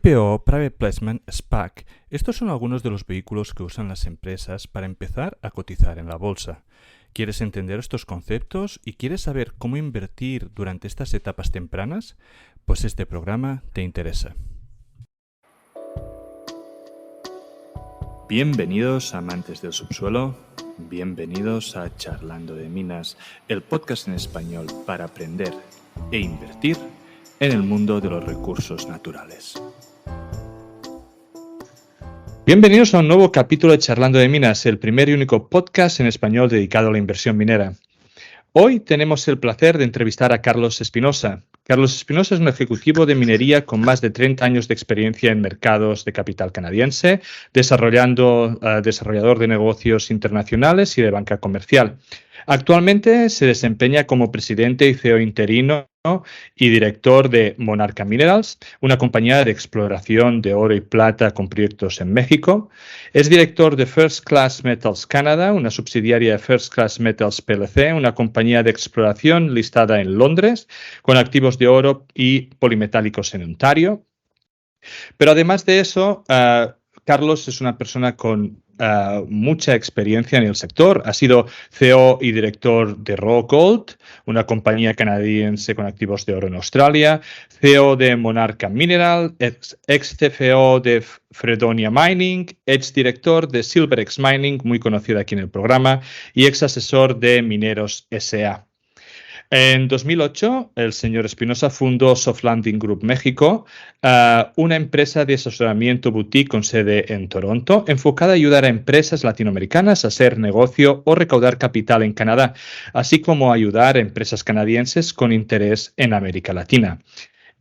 IPO, Private Placement, SPAC. Estos son algunos de los vehículos que usan las empresas para empezar a cotizar en la bolsa. ¿Quieres entender estos conceptos y quieres saber cómo invertir durante estas etapas tempranas? Pues este programa te interesa. Bienvenidos amantes del subsuelo, bienvenidos a Charlando de Minas, el podcast en español para aprender e invertir en el mundo de los recursos naturales. Bienvenidos a un nuevo capítulo de Charlando de Minas, el primer y único podcast en español dedicado a la inversión minera. Hoy tenemos el placer de entrevistar a Carlos Espinosa. Carlos Espinosa es un ejecutivo de minería con más de 30 años de experiencia en mercados de capital canadiense, desarrollador de negocios internacionales y de banca comercial. Actualmente se desempeña como presidente y CEO interino y director de Monarca Minerals, una compañía de exploración de oro y plata con proyectos en México. Es director de First Class Metals Canada, una subsidiaria de First Class Metals PLC, una compañía de exploración listada en Londres, con activos de oro y polimetálicos en Ontario. Pero además de eso, Carlos es una persona con mucha experiencia en el sector. Ha sido CEO y director de Raw Gold, una compañía canadiense con activos de oro en Australia, CEO de Monarca Mineral, ex CFO de Fredonia Mining, ex director de Silverex Mining, muy conocida aquí en el programa, y ex asesor de Mineros S.A. En 2008, el señor Espinosa fundó Soft Landing Group México, una empresa de asesoramiento boutique con sede en Toronto, enfocada a ayudar a empresas latinoamericanas a hacer negocio o recaudar capital en Canadá, así como ayudar a empresas canadienses con interés en América Latina.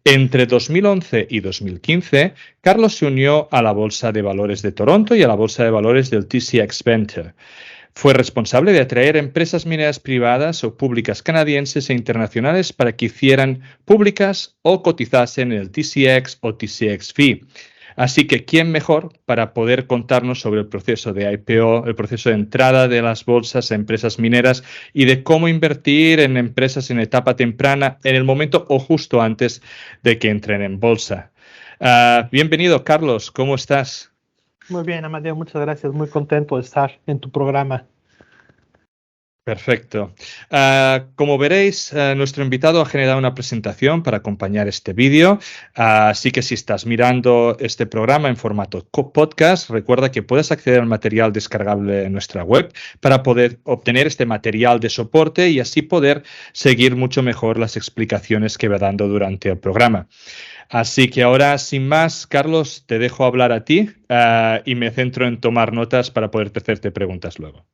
Entre 2011 y 2015, Carlos se unió a la Bolsa de Valores de Toronto y a la Bolsa de Valores del TCX Venture. Fue responsable de atraer empresas mineras privadas o públicas canadienses e internacionales para que hicieran públicas o cotizasen en el TCX o TCXV. Así que, ¿quién mejor para poder contarnos sobre el proceso de IPO, el proceso de entrada de las bolsas a empresas mineras y de cómo invertir en empresas en etapa temprana, en el momento o justo antes de que entren en bolsa? Bienvenido, Carlos, ¿cómo estás? Muy bien, Amadeo, muchas gracias. Muy contento de estar en tu programa. Perfecto. Como veréis, nuestro invitado ha generado una presentación para acompañar este vídeo, así que si estás mirando este programa en formato podcast, recuerda que puedes acceder al material descargable en nuestra web para poder obtener este material de soporte y así poder seguir mucho mejor las explicaciones que va dando durante el programa. Así que ahora, sin más, Carlos, te dejo hablar a ti y me centro en tomar notas para poder hacerte preguntas luego.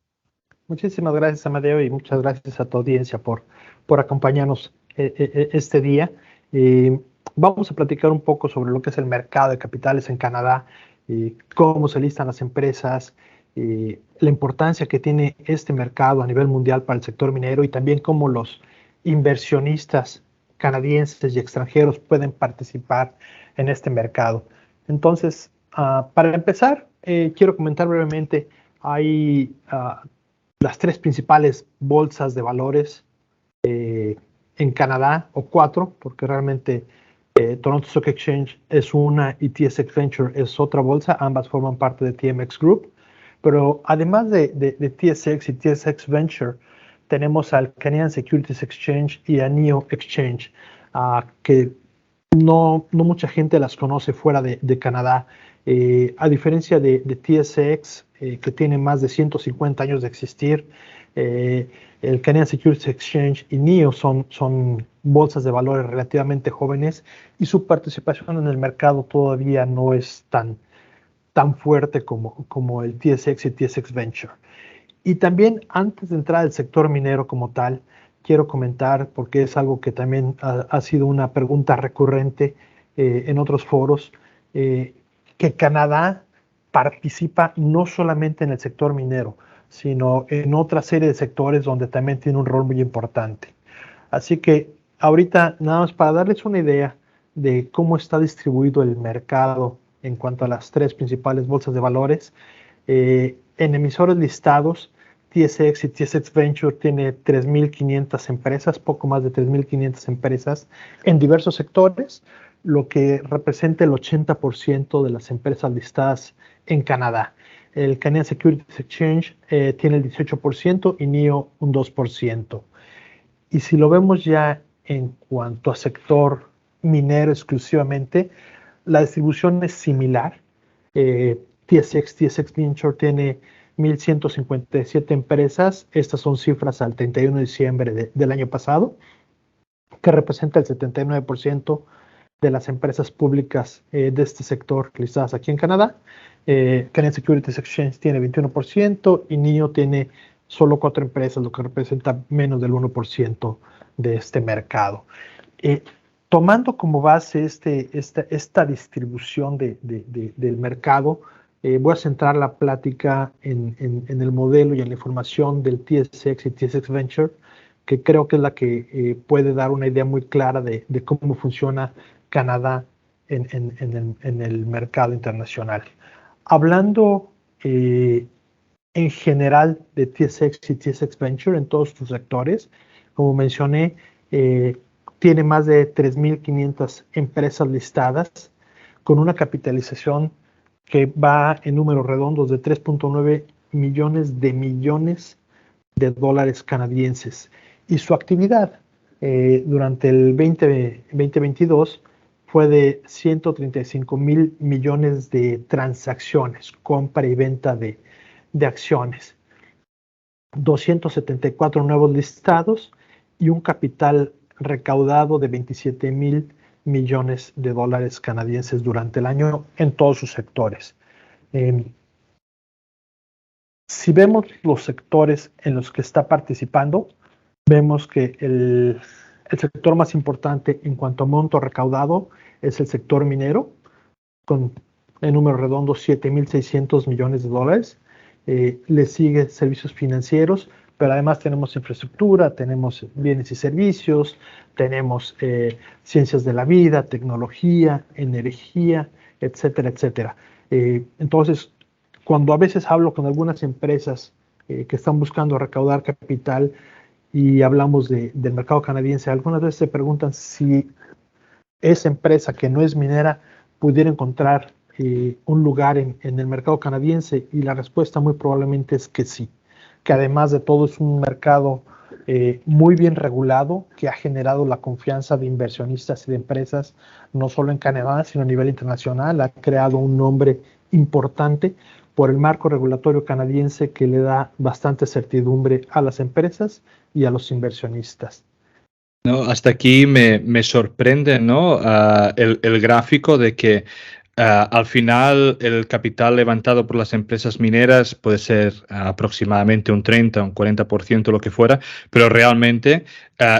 Muchísimas gracias, Amadeo, y muchas gracias a tu audiencia por acompañarnos este día. Vamos a platicar un poco sobre lo que es el mercado de capitales en Canadá, cómo se listan las empresas, la importancia que tiene este mercado a nivel mundial para el sector minero y también cómo los inversionistas canadienses y extranjeros pueden participar en este mercado. Entonces, para empezar, quiero comentar brevemente, hay las tres principales bolsas de valores en Canadá, o cuatro, porque realmente Toronto Stock Exchange es una y TSX Venture es otra bolsa, ambas forman parte de TMX Group, pero además de TSX y TSX Venture, tenemos al Canadian Securities Exchange y a NEO Exchange, que no mucha gente las conoce fuera de Canadá. A diferencia de TSX, que tiene más de 150 años de existir, el Canadian Securities Exchange y NEO son bolsas de valores relativamente jóvenes y su participación en el mercado todavía no es tan fuerte como el TSX y TSX Venture. Y también, antes de entrar al sector minero como tal, quiero comentar, porque es algo que también ha sido una pregunta recurrente en otros foros, que Canadá participa no solamente en el sector minero, sino en otra serie de sectores donde también tiene un rol muy importante. Así que ahorita, nada más para darles una idea de cómo está distribuido el mercado en cuanto a las tres principales bolsas de valores, en emisores listados, TSX y TSX Venture tiene 3.500 empresas, poco más de 3.500 empresas en diversos sectores, lo que representa el 80% de las empresas listadas en Canadá. El Canadian Securities Exchange tiene el 18% y NIO un 2%. Y si lo vemos ya en cuanto a sector minero exclusivamente, la distribución es similar. TSX Venture tiene 1,157 empresas. Estas son cifras al 31 de diciembre del año pasado, que representa el 79% de las empresas públicas de este sector listadas aquí en Canadá. Canadian Securities Exchange tiene 21% y NIO tiene solo 4 empresas, lo que representa menos del 1% de este mercado. Tomando como base esta distribución del mercado, voy a centrar la plática en el modelo y en la información del TSX y TSX Venture, que creo que es la que puede dar una idea muy clara de cómo funciona Canadá en el mercado internacional. Hablando en general de TSX y TSX Venture en todos sus sectores, como mencioné, tiene más de 3,500 empresas listadas con una capitalización que va en números redondos de 3.9 millones de dólares canadienses. Y su actividad durante el 2022 fue de 135,000 millones de transacciones, compra y venta de acciones, 274 nuevos listados y un capital recaudado de 27,000 millones de dólares canadienses durante el año en todos sus sectores. Si vemos los sectores en los que está participando, vemos que el sector más importante en cuanto a monto recaudado es el sector minero, con en números redondos 7,600 millones de dólares. Le sigue servicios financieros, pero además tenemos infraestructura, tenemos bienes y servicios, tenemos ciencias de la vida, tecnología, energía, etcétera, etcétera. Entonces, cuando a veces hablo con algunas empresas que están buscando recaudar capital y hablamos del mercado canadiense, algunas veces se preguntan si esa empresa que no es minera pudiera encontrar un lugar en el mercado canadiense, y la respuesta muy probablemente es que sí, que además de todo es un mercado muy bien regulado, que ha generado la confianza de inversionistas y de empresas no solo en Canadá sino a nivel internacional. Ha creado un nombre importante por el marco regulatorio canadiense que le da bastante certidumbre a las empresas y a los inversionistas. No, hasta aquí me sorprende, ¿no? El gráfico de que al final el capital levantado por las empresas mineras puede ser aproximadamente un 30, un 40%, lo que fuera, pero realmente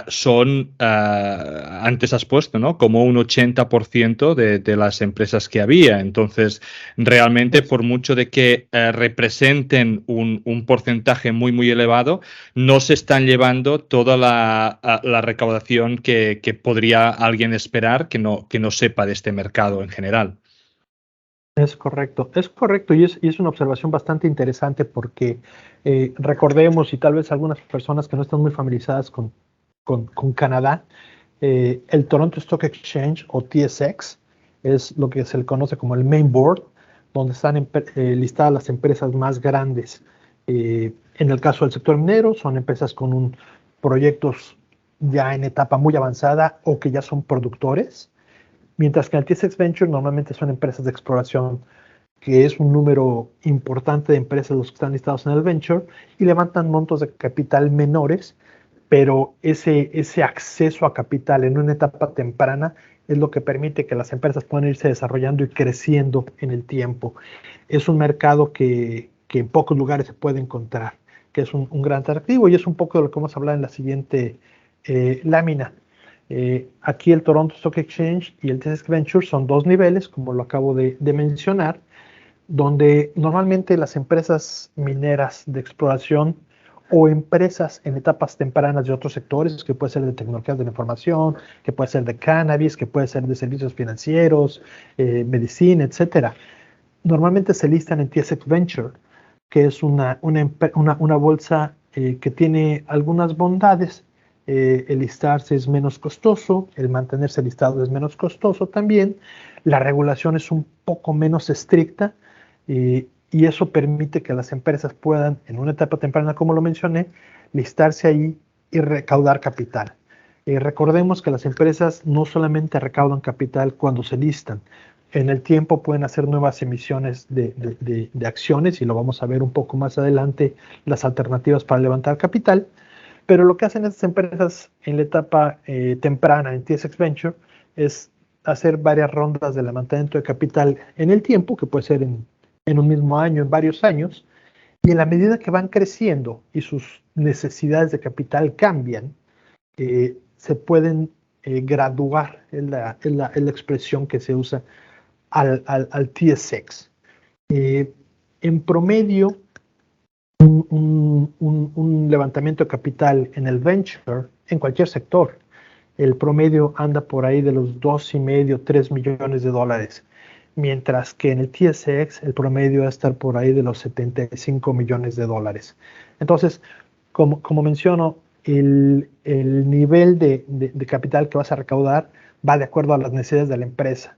son, antes has puesto, ¿no? Como un 80% de las empresas que había. Entonces, realmente, por mucho de que representen un porcentaje muy, muy elevado, no se están llevando toda la recaudación que podría alguien esperar que no sepa de este mercado en general. Es correcto, y es una observación bastante interesante porque recordemos, y tal vez algunas personas que no están muy familiarizadas con Canadá, el Toronto Stock Exchange o TSX es lo que se le conoce como el main board, donde están listadas las empresas más grandes. En el caso del sector minero, son empresas con proyectos ya en etapa muy avanzada o que ya son productores. Mientras que en el TSX Venture normalmente son empresas de exploración, que es un número importante de empresas los que están listados en el Venture, y levantan montos de capital menores, pero ese acceso a capital en una etapa temprana es lo que permite que las empresas puedan irse desarrollando y creciendo en el tiempo. Es un mercado que en pocos lugares se puede encontrar, que es un gran atractivo, y es un poco de lo que vamos a hablar en la siguiente lámina. Aquí el Toronto Stock Exchange y el TSX Venture son dos niveles, como lo acabo de mencionar, donde normalmente las empresas mineras de exploración o empresas en etapas tempranas de otros sectores, que puede ser de tecnologías de la información, que puede ser de cannabis, que puede ser de servicios financieros, medicina, etcétera, normalmente se listan en TSX Venture, que es una bolsa que tiene algunas bondades el listarse es menos costoso, el mantenerse listado es menos costoso también, la regulación es un poco menos estricta y eso permite que las empresas puedan, en una etapa temprana, como lo mencioné, listarse ahí y recaudar capital. Recordemos que las empresas no solamente recaudan capital cuando se listan, en el tiempo pueden hacer nuevas emisiones de acciones y lo vamos a ver un poco más adelante, las alternativas para levantar capital, pero lo que hacen estas empresas en la etapa temprana en TSX Venture es hacer varias rondas de levantamiento de capital en el tiempo, que puede ser en un mismo año, en varios años, y en la medida que van creciendo y sus necesidades de capital cambian, se pueden graduar, es la expresión que se usa al TSX. En promedio, un levantamiento de capital en el venture, en cualquier sector, el promedio anda por ahí de los 2,5, 3 millones de dólares, mientras que en el TSX el promedio va a estar por ahí de los 75 millones de dólares. Entonces, como menciono, el nivel de capital que vas a recaudar va de acuerdo a las necesidades de la empresa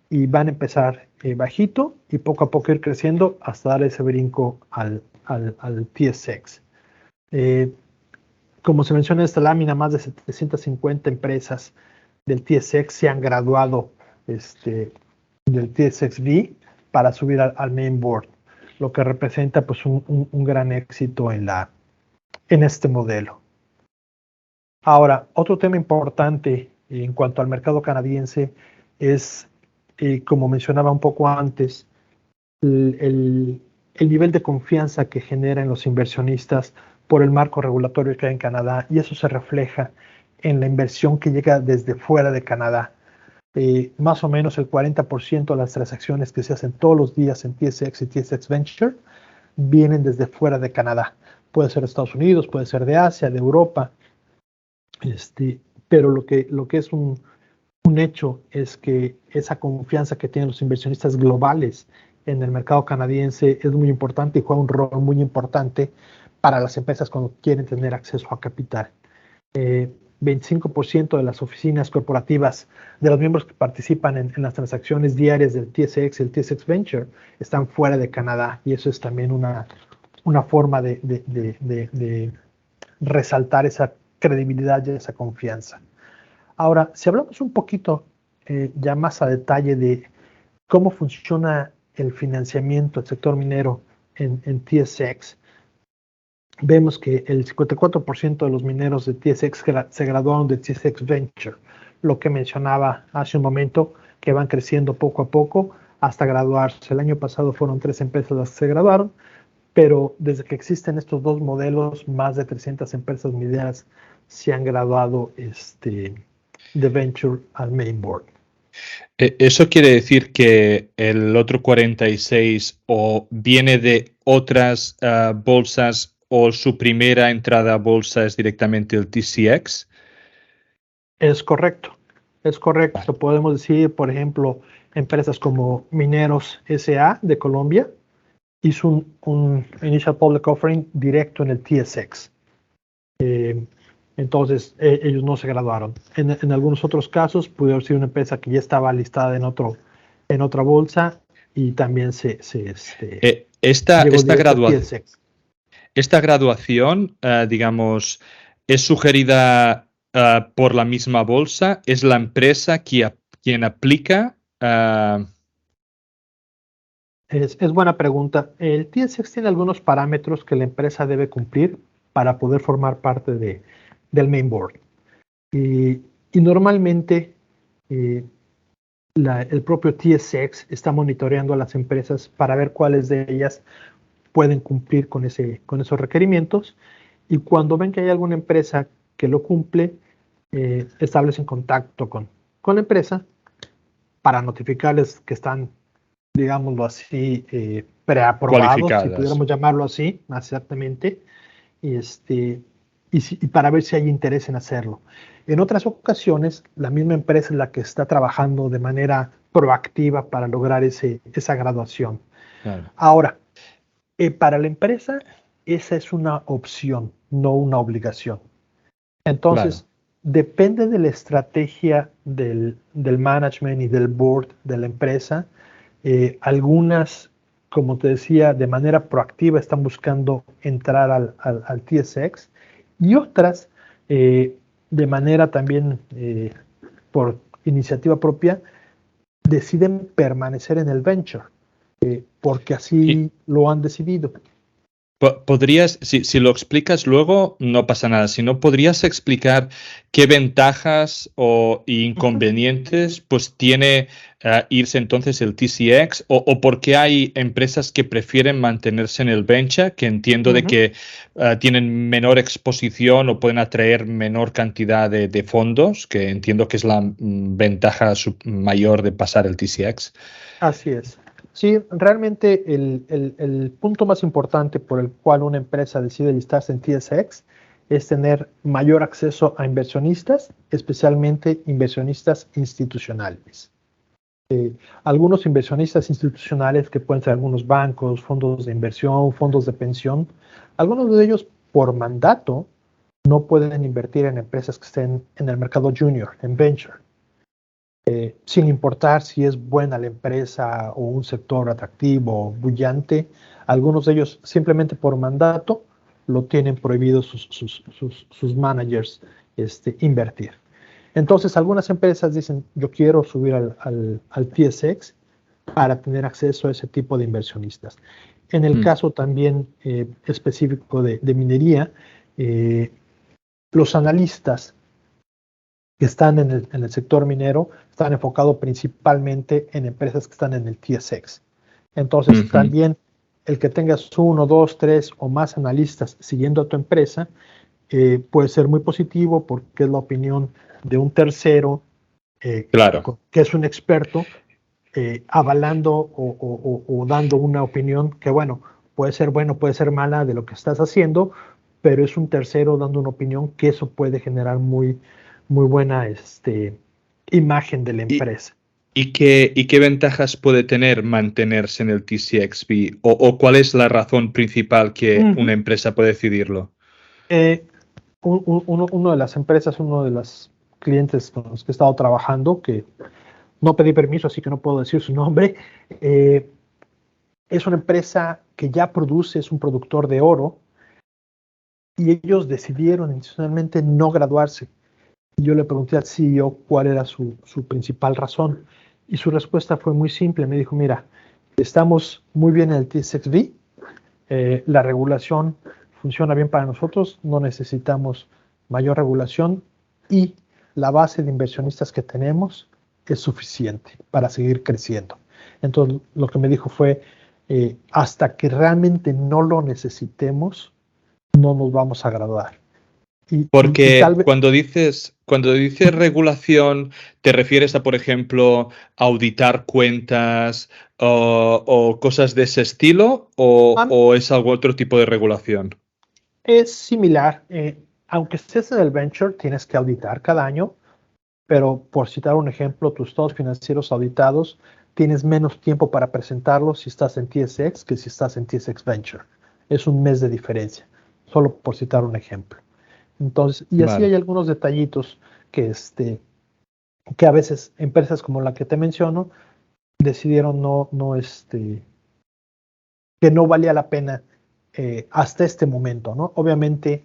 y van a empezar bajito y poco a poco ir creciendo hasta dar ese brinco al TSX. Como se menciona en esta lámina, más de 750 empresas del TSX se han graduado del TSXV para subir al main board, lo que representa pues un gran éxito en este modelo. Ahora, otro tema importante en cuanto al mercado canadiense es, como mencionaba un poco antes, el nivel de confianza que generan los inversionistas por el marco regulatorio que hay en Canadá, y eso se refleja en la inversión que llega desde fuera de Canadá. Más o menos el 40% de las transacciones que se hacen todos los días en TSX y TSX Venture vienen desde fuera de Canadá. Puede ser de Estados Unidos, puede ser de Asia, de Europa, pero lo que es un hecho es que esa confianza que tienen los inversionistas globales en el mercado canadiense es muy importante y juega un rol muy importante para las empresas cuando quieren tener acceso a capital. 25% de las oficinas corporativas de los miembros que participan en las transacciones diarias del TSX y el TSX Venture están fuera de Canadá, y eso es también una forma de resaltar esa credibilidad y esa confianza. Ahora, si hablamos un poquito ya más a detalle de cómo funciona el financiamiento del sector minero en TSX, vemos que el 54% de los mineros de TSX se graduaron de TSX Venture, lo que mencionaba hace un momento, que van creciendo poco a poco hasta graduarse. El año pasado fueron 3 empresas las que se graduaron, pero desde que existen estos dos modelos, más de 300 empresas mineras se han graduado de Venture al Main Board. ¿Eso quiere decir que el otro 46 o viene de otras bolsas o su primera entrada a bolsa es directamente el TCX? Es correcto. Vale. Podemos decir, por ejemplo, empresas como Mineros S.A. de Colombia hizo un Initial Public Offering directo en el TSX. Entonces, ellos no se graduaron. En algunos otros casos, pudo haber sido una empresa que ya estaba listada en otra bolsa y también esta graduación, digamos, es sugerida por la misma bolsa. ¿Es la empresa quien aplica? Es buena pregunta. El TSX tiene algunos parámetros que la empresa debe cumplir para poder formar parte del main board. Y normalmente el propio TSX está monitoreando a las empresas para ver cuáles de ellas pueden cumplir con esos requerimientos, y cuando ven que hay alguna empresa que lo cumple, establecen contacto con la empresa para notificarles que están, digámoslo así, preaprobados, si pudiéramos llamarlo así, exactamente, y para ver si hay interés en hacerlo. En otras ocasiones, la misma empresa es la que está trabajando de manera proactiva para lograr esa graduación. Claro. Ahora, para la empresa, esa es una opción, no una obligación. Entonces, claro. depende de la estrategia del management y del board de la empresa. Algunas, como te decía, de manera proactiva están buscando entrar al TSX y otras, de manera también por iniciativa propia, deciden permanecer en el venture, porque Y, así lo han decidido. ¿Podrías, si lo explicas luego, no pasa nada, si no, podrías explicar qué ventajas o Ujú, inconvenientes pues tiene irse entonces el TCX o por qué hay empresas que prefieren mantenerse en el venture, que entiendo de ujú. que tienen menor exposición o pueden atraer menor cantidad de fondos, que entiendo que es la ventaja mayor de pasar el TCX. Así es. Sí, realmente el punto más importante por el cual una empresa decide listarse en TSX es tener mayor acceso a inversionistas, especialmente inversionistas institucionales. Algunos inversionistas institucionales, que pueden ser algunos bancos, fondos de inversión, fondos de pensión, algunos de ellos por mandato no pueden invertir en empresas que estén en el mercado junior, en venture, sin importar si es buena la empresa o un sector atractivo o bullante. Algunos de ellos simplemente por mandato lo tienen prohibido sus managers invertir. Entonces, algunas empresas dicen, yo quiero subir al TSX para tener acceso a ese tipo de inversionistas. En el Mm, caso también específico de minería, eh, los analistas que están en el sector minero están enfocados principalmente en empresas que están en el TSX. Entonces, ujú. también el que tengas uno, dos, tres o más analistas siguiendo a tu empresa puede ser muy positivo porque es la opinión de un tercero Claro. que es un experto avalando o dando una opinión que, bueno, puede ser mala de lo que estás haciendo, pero es un tercero dando una opinión que eso puede generar muy buena imagen de la Y, empresa. ¿Y qué ventajas puede tener mantenerse en el TCXB? ¿O cuál es la razón principal que una Ujú. empresa puede decidirlo? Eh, uno de las empresas, uno de los clientes con los que he estado trabajando, que no pedí permiso, así que no puedo decir su nombre, eh, es una empresa que ya produce, es un productor de oro, y ellos decidieron intencionalmente no graduarse. Y yo le pregunté al CEO cuál era su principal razón. Y su respuesta fue muy simple. Me dijo, mira, estamos muy bien en el TSXV, la regulación funciona bien para nosotros, no necesitamos mayor regulación y la base de inversionistas que tenemos es suficiente para seguir creciendo. Entonces, lo que me dijo fue, hasta que realmente no lo necesitemos, no nos vamos a graduar. Y tal Porque vez, cuando dices regulación, ¿te refieres a, por ejemplo, auditar cuentas o cosas de ese estilo? ¿O es algo otro tipo de regulación? es similar. Aunque estés en el venture, tienes que auditar cada año, pero por citar un ejemplo, tus estados financieros auditados, tienes menos tiempo para presentarlos si estás en TSX que si estás en TSX Venture. Es un mes de diferencia, solo por citar un ejemplo. Entonces, y así Vale. hay algunos detallitos que, que a veces empresas como la que te menciono decidieron que no valía la pena hasta este momento, ¿no? Obviamente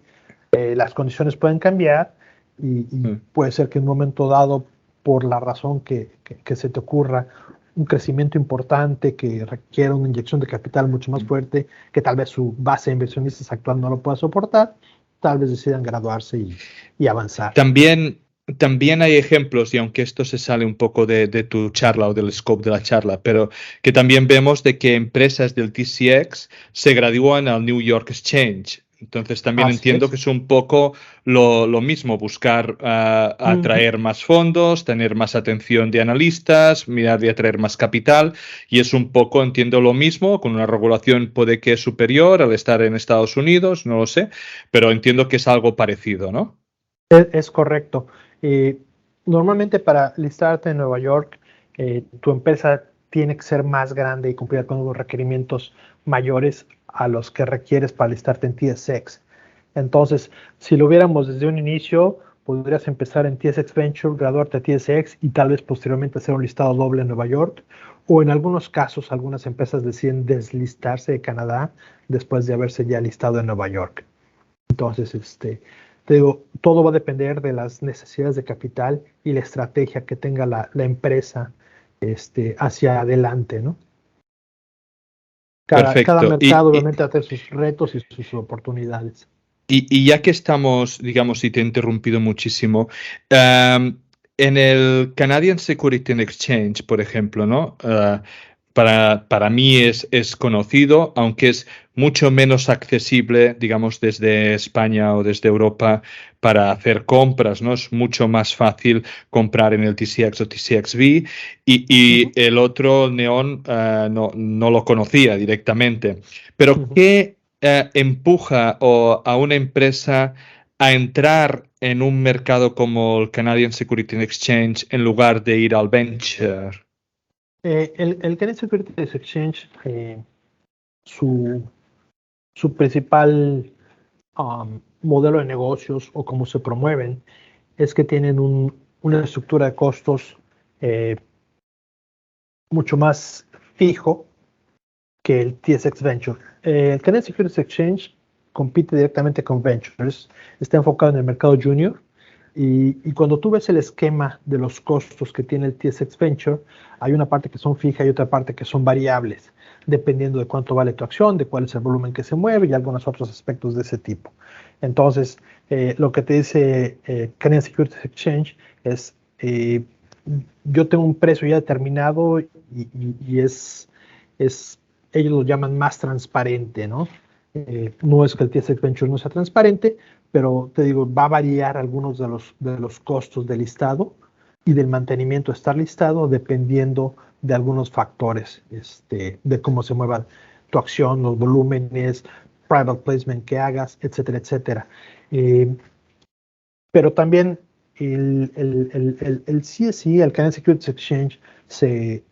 las condiciones pueden cambiar y Mm. puede ser que en un momento dado, por la razón que se te ocurra, un crecimiento importante que requiera una inyección de capital mucho más fuerte, que tal vez su base de inversionistas actual no lo pueda soportar, tal vez decidan graduarse y avanzar. También hay ejemplos, y aunque esto se sale un poco de tu charla o del scope de la charla, pero que también vemos de que empresas del TCX se gradúan al New York Exchange. Entonces también Así entiendo que es. es un poco lo mismo, buscar Ujú. atraer más fondos, tener más atención de analistas, mirar de atraer más capital, y es un poco, entiendo lo mismo, con una regulación puede que es superior al estar en Estados Unidos, no lo sé, pero entiendo que es algo parecido, ¿no? Es correcto. Eh, Normalmente para listarte en Nueva York, tu empresa tiene que ser más grande y cumplir con los requerimientos mayores a los que requieres para listarte en TSX. Entonces, si lo viéramos desde un inicio, podrías empezar en TSX Venture, graduarte a TSX y tal vez posteriormente hacer un listado doble en Nueva York. O en algunos casos, algunas empresas deciden deslistarse de Canadá después de haberse ya listado en Nueva York. Entonces, te digo, todo va a depender de las necesidades de capital y la estrategia que tenga la empresa hacia adelante, ¿no? Cada Perfecto. mercado obviamente va a tener sus retos y sus oportunidades. Y ya que estamos, digamos, y te he interrumpido muchísimo, en el Canadian Security and Exchange, por ejemplo, ¿no? Para mí es conocido, aunque es mucho menos accesible, digamos, desde España o desde Europa para hacer compras, ¿no? Es mucho más fácil comprar en el TCX o TCXV y el otro, Neon, no lo conocía directamente. Pero, ¿qué empuja a una empresa a entrar en un mercado como el Canadian Security and Exchange en lugar de ir al venture? El Canadian Securities Exchange, su principal modelo de negocios o cómo se promueven es que tienen una estructura de costos mucho más fijo que el TSX Venture. El Canadian Securities Exchange compite directamente con Ventures, está enfocado en el mercado junior y cuando tú ves el esquema de los costos que tiene el TSX Venture, hay una parte que son fijas y otra parte que son variables, dependiendo de cuánto vale tu acción, de cuál es el volumen que se mueve y algunos otros aspectos de ese tipo. Entonces, lo que te dice Canadian Securities Exchange es, yo tengo un precio ya determinado y es, ellos lo llaman más transparente, ¿no? No es que el TSX Venture no sea transparente, pero te digo, va a variar algunos de los costos del listado y del mantenimiento de estar listado dependiendo de algunos factores, de cómo se mueva tu acción, los volúmenes, private placement que hagas, etcétera, etcétera. Pero también el CSE, el Canadian Securities Exchange, se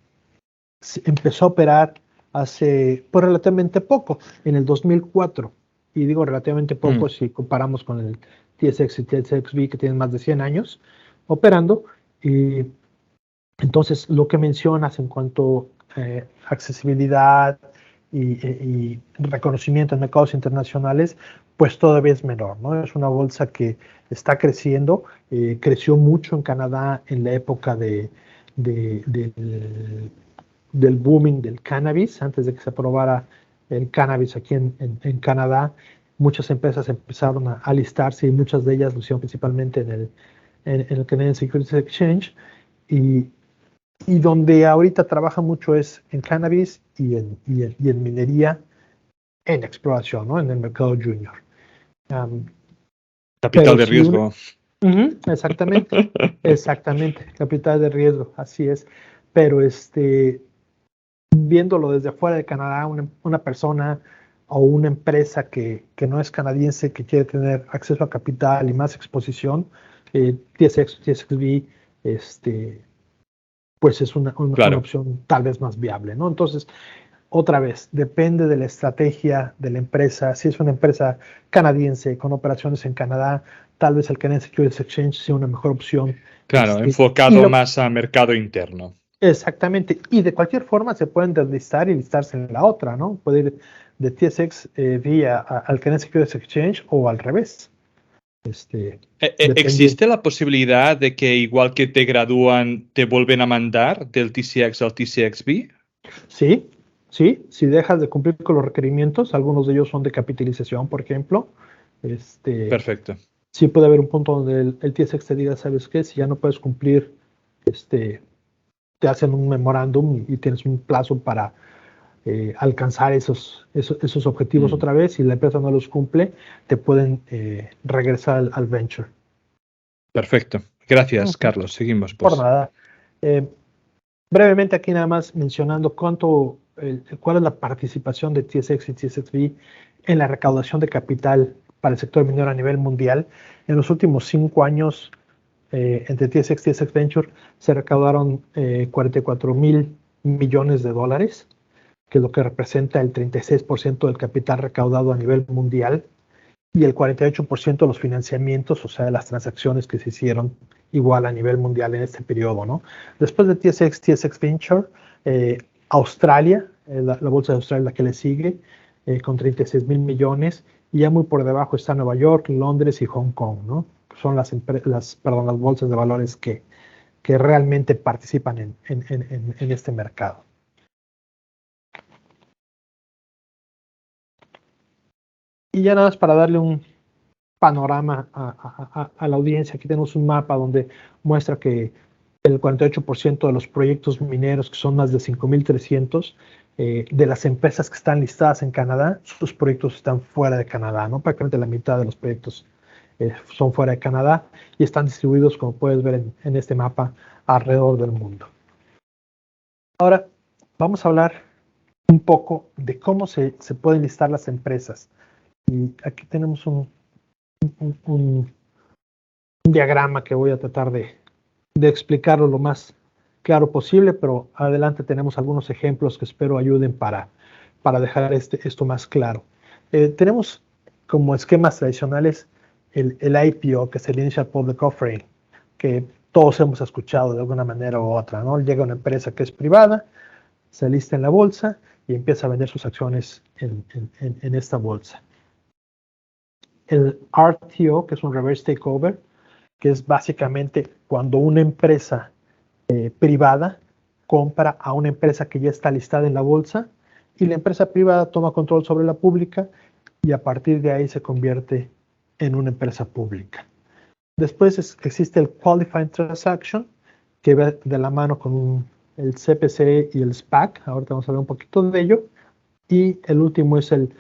empezó a operar hace pues, relativamente poco, en el 2004. Y digo relativamente poco si comparamos con el TSX y TSXV que tienen más de 100 años operando. Y entonces lo que mencionas en cuanto a accesibilidad y reconocimiento en mercados internacionales, pues todavía es menor, ¿no? Es una bolsa que está creciendo, creció mucho en Canadá en la época del booming del cannabis, antes de que se aprobara el cannabis aquí en Canadá. Muchas empresas empezaron a listarse y muchas de ellas lo hicieron principalmente en el Canadian Securities Exchange. Y donde ahorita trabaja mucho es en cannabis y en minería, en exploración, ¿no? En el mercado junior. Capital de riesgo. Exactamente, exactamente, capital de riesgo, así es. Pero viéndolo desde fuera de Canadá, una persona o una empresa que no es canadiense, que quiere tener acceso a capital y más exposición, TSX, TSXV, pues es una opción tal vez más viable, ¿no? Entonces, otra vez, depende de la estrategia de la empresa. Si es una empresa canadiense con operaciones en Canadá, tal vez el Canadian Securities Exchange sea una mejor opción. Claro, enfocado más a mercado interno. Exactamente. Y de cualquier forma se pueden deslistar y listarse en la otra, ¿no? Puede ir de TSX vía al Canadian Securities Exchange o al revés. ¿Existe la posibilidad de que igual que te gradúan, te vuelven a mandar del TCX al TCXV? Sí, si dejas de cumplir con los requerimientos, algunos de ellos son de capitalización, por ejemplo. Perfecto. Sí puede haber un punto donde el TSX te diga, ¿sabes qué? Si ya no puedes cumplir, te hacen un memorándum y tienes un plazo para alcanzar esos objetivos otra vez. Si la empresa no los cumple, te pueden regresar al venture. Perfecto. Gracias, Carlos. Seguimos. Pues. Por nada. Brevemente aquí nada más mencionando cuál es la participación de TSX y TSXV en la recaudación de capital para el sector minero a nivel mundial. En los últimos 5 años, entre TSX y TSX Venture, se recaudaron 44,000 millones de dólares, que es lo que representa el 36% del capital recaudado a nivel mundial. y el 48% de los financiamientos, o sea, de las transacciones que se hicieron igual a nivel mundial en este periodo, ¿no? Después de TSX Venture, Australia, la bolsa de Australia es la que le sigue, con 36,000 millones, y ya muy por debajo está Nueva York, Londres y Hong Kong, ¿no? Son las bolsas de valores que realmente participan en este mercado. Y ya nada más para darle un panorama a la audiencia, aquí tenemos un mapa donde muestra que el 48% de los proyectos mineros, que son más de 5,300, de las empresas que están listadas en Canadá, sus proyectos están fuera de Canadá, ¿no? Prácticamente la mitad de los proyectos son fuera de Canadá y están distribuidos, como puedes ver en este mapa, alrededor del mundo. Ahora, vamos a hablar un poco de cómo se pueden listar las empresas. Y aquí tenemos un diagrama que voy a tratar de explicarlo lo más claro posible, pero adelante tenemos algunos ejemplos que espero ayuden para dejar esto más claro. Tenemos como esquemas tradicionales el IPO, que es el Initial Public Offering, que todos hemos escuchado de alguna manera u otra, ¿no? Llega una empresa que es privada, se lista en la bolsa y empieza a vender sus acciones en esta bolsa. El RTO, que es un Reverse Takeover, que es básicamente cuando una empresa privada compra a una empresa que ya está listada en la bolsa y la empresa privada toma control sobre la pública y a partir de ahí se convierte en una empresa pública. Después existe el Qualifying Transaction, que va de la mano con el CPC y el SPAC. Ahorita vamos a hablar un poquito de ello. Y el último es el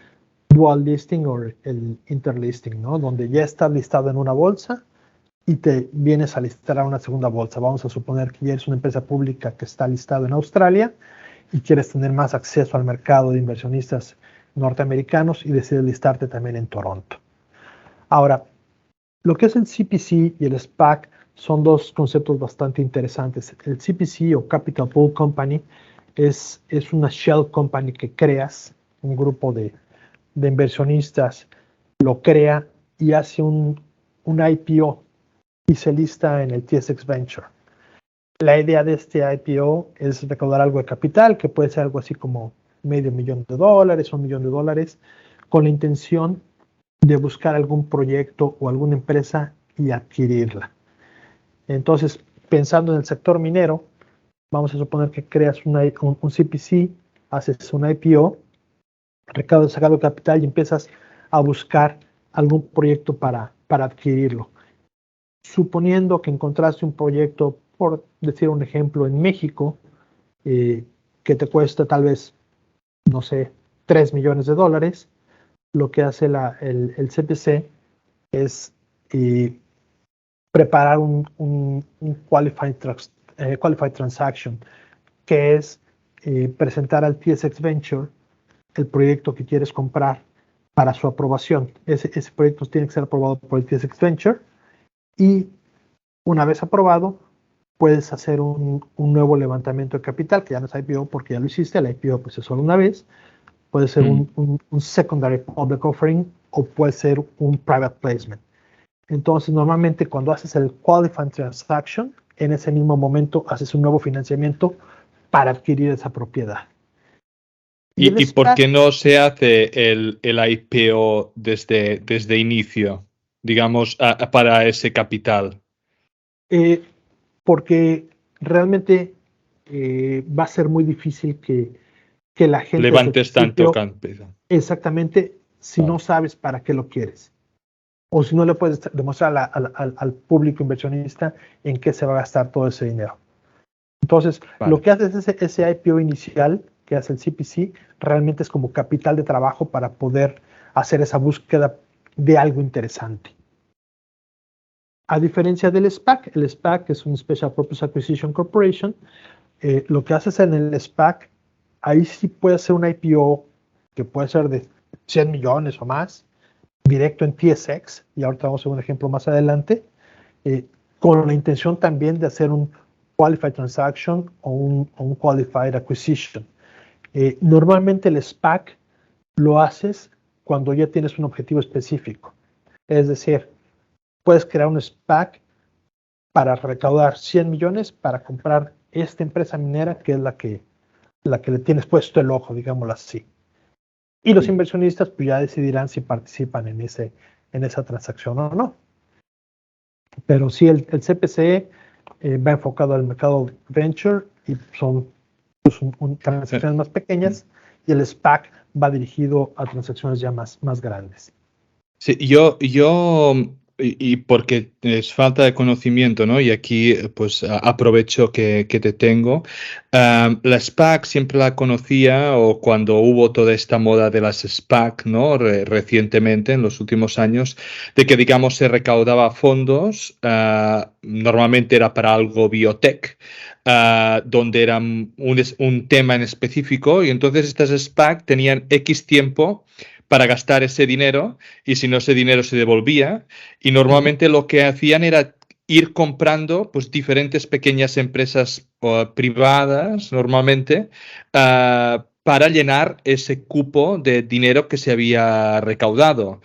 Dual Listing o el Interlisting, ¿no? Donde ya estás listado en una bolsa y te vienes a listar a una segunda bolsa. Vamos a suponer que ya eres una empresa pública que está listada en Australia y quieres tener más acceso al mercado de inversionistas norteamericanos y decides listarte también en Toronto. Ahora, lo que es el CPC y el SPAC son dos conceptos bastante interesantes. El CPC o Capital Pool Company es una shell company que creas, un grupo de inversionistas lo crea y hace un IPO y se lista en el TSX Venture. La idea de este IPO es recaudar algo de capital, que puede ser algo así como $500,000, $1 millón, con la intención de buscar algún proyecto o alguna empresa y adquirirla. Entonces, pensando en el sector minero, vamos a suponer que creas un CPC, haces un IPO, recaudas algo de capital y empiezas a buscar algún proyecto para adquirirlo. Suponiendo que encontraste un proyecto, por decir un ejemplo, en México, que te cuesta tal vez, no sé, $3 millones, lo que hace el CPC es preparar un qualified Transaction, que es presentar al TSX Venture el proyecto que quieres comprar para su aprobación. Ese proyecto tiene que ser aprobado por el TSX Venture y una vez aprobado puedes hacer un nuevo levantamiento de capital, que ya no es IPO porque ya lo hiciste. El IPO pues es solo una vez. Puede ser un Secondary Public Offering o puede ser un Private Placement. Entonces, normalmente cuando haces el Qualifying Transaction, en ese mismo momento haces un nuevo financiamiento para adquirir esa propiedad. ¿Y por qué no se hace el IPO desde inicio, digamos, para ese capital? Porque realmente va a ser muy difícil que la gente levantes tanto capital. Exactamente, si no sabes para qué lo quieres. O si no le puedes demostrar al público inversionista en qué se va a gastar todo ese dinero. Entonces, lo que hace es ese IPO inicial que hace el CPC, realmente es como capital de trabajo para poder hacer esa búsqueda de algo interesante. A diferencia del SPAC, el SPAC es un Special Purpose Acquisition Corporation. Lo que haces en el SPAC, ahí sí puede ser un IPO que puede ser de 100 millones o más, directo en TSX, y ahorita vamos a ver un ejemplo más adelante, con la intención también de hacer un Qualified Transaction o un Qualified Acquisition. Normalmente el SPAC lo haces cuando ya tienes un objetivo específico. Es decir, puedes crear un SPAC para recaudar 100 millones para comprar esta empresa minera que es la que le tienes puesto el ojo, digámoslo así. Y los inversionistas pues ya decidirán si participan en esa transacción o no. Pero sí, el CPC va enfocado al mercado venture y son pues, transacciones más pequeñas, y el SPAC va dirigido a transacciones ya más grandes. Sí, y porque es falta de conocimiento, ¿no? Y aquí pues aprovecho que te tengo. La SPAC siempre la conocía, o cuando hubo toda esta moda de las SPAC, ¿no? Recientemente, en los últimos años, de que, digamos, se recaudaba fondos, normalmente era para algo biotech, donde era un tema en específico, y entonces estas SPAC tenían X tiempo para gastar ese dinero, y si no, ese dinero se devolvía, y normalmente lo que hacían era ir comprando pues diferentes pequeñas empresas privadas normalmente, para llenar ese cupo de dinero que se había recaudado.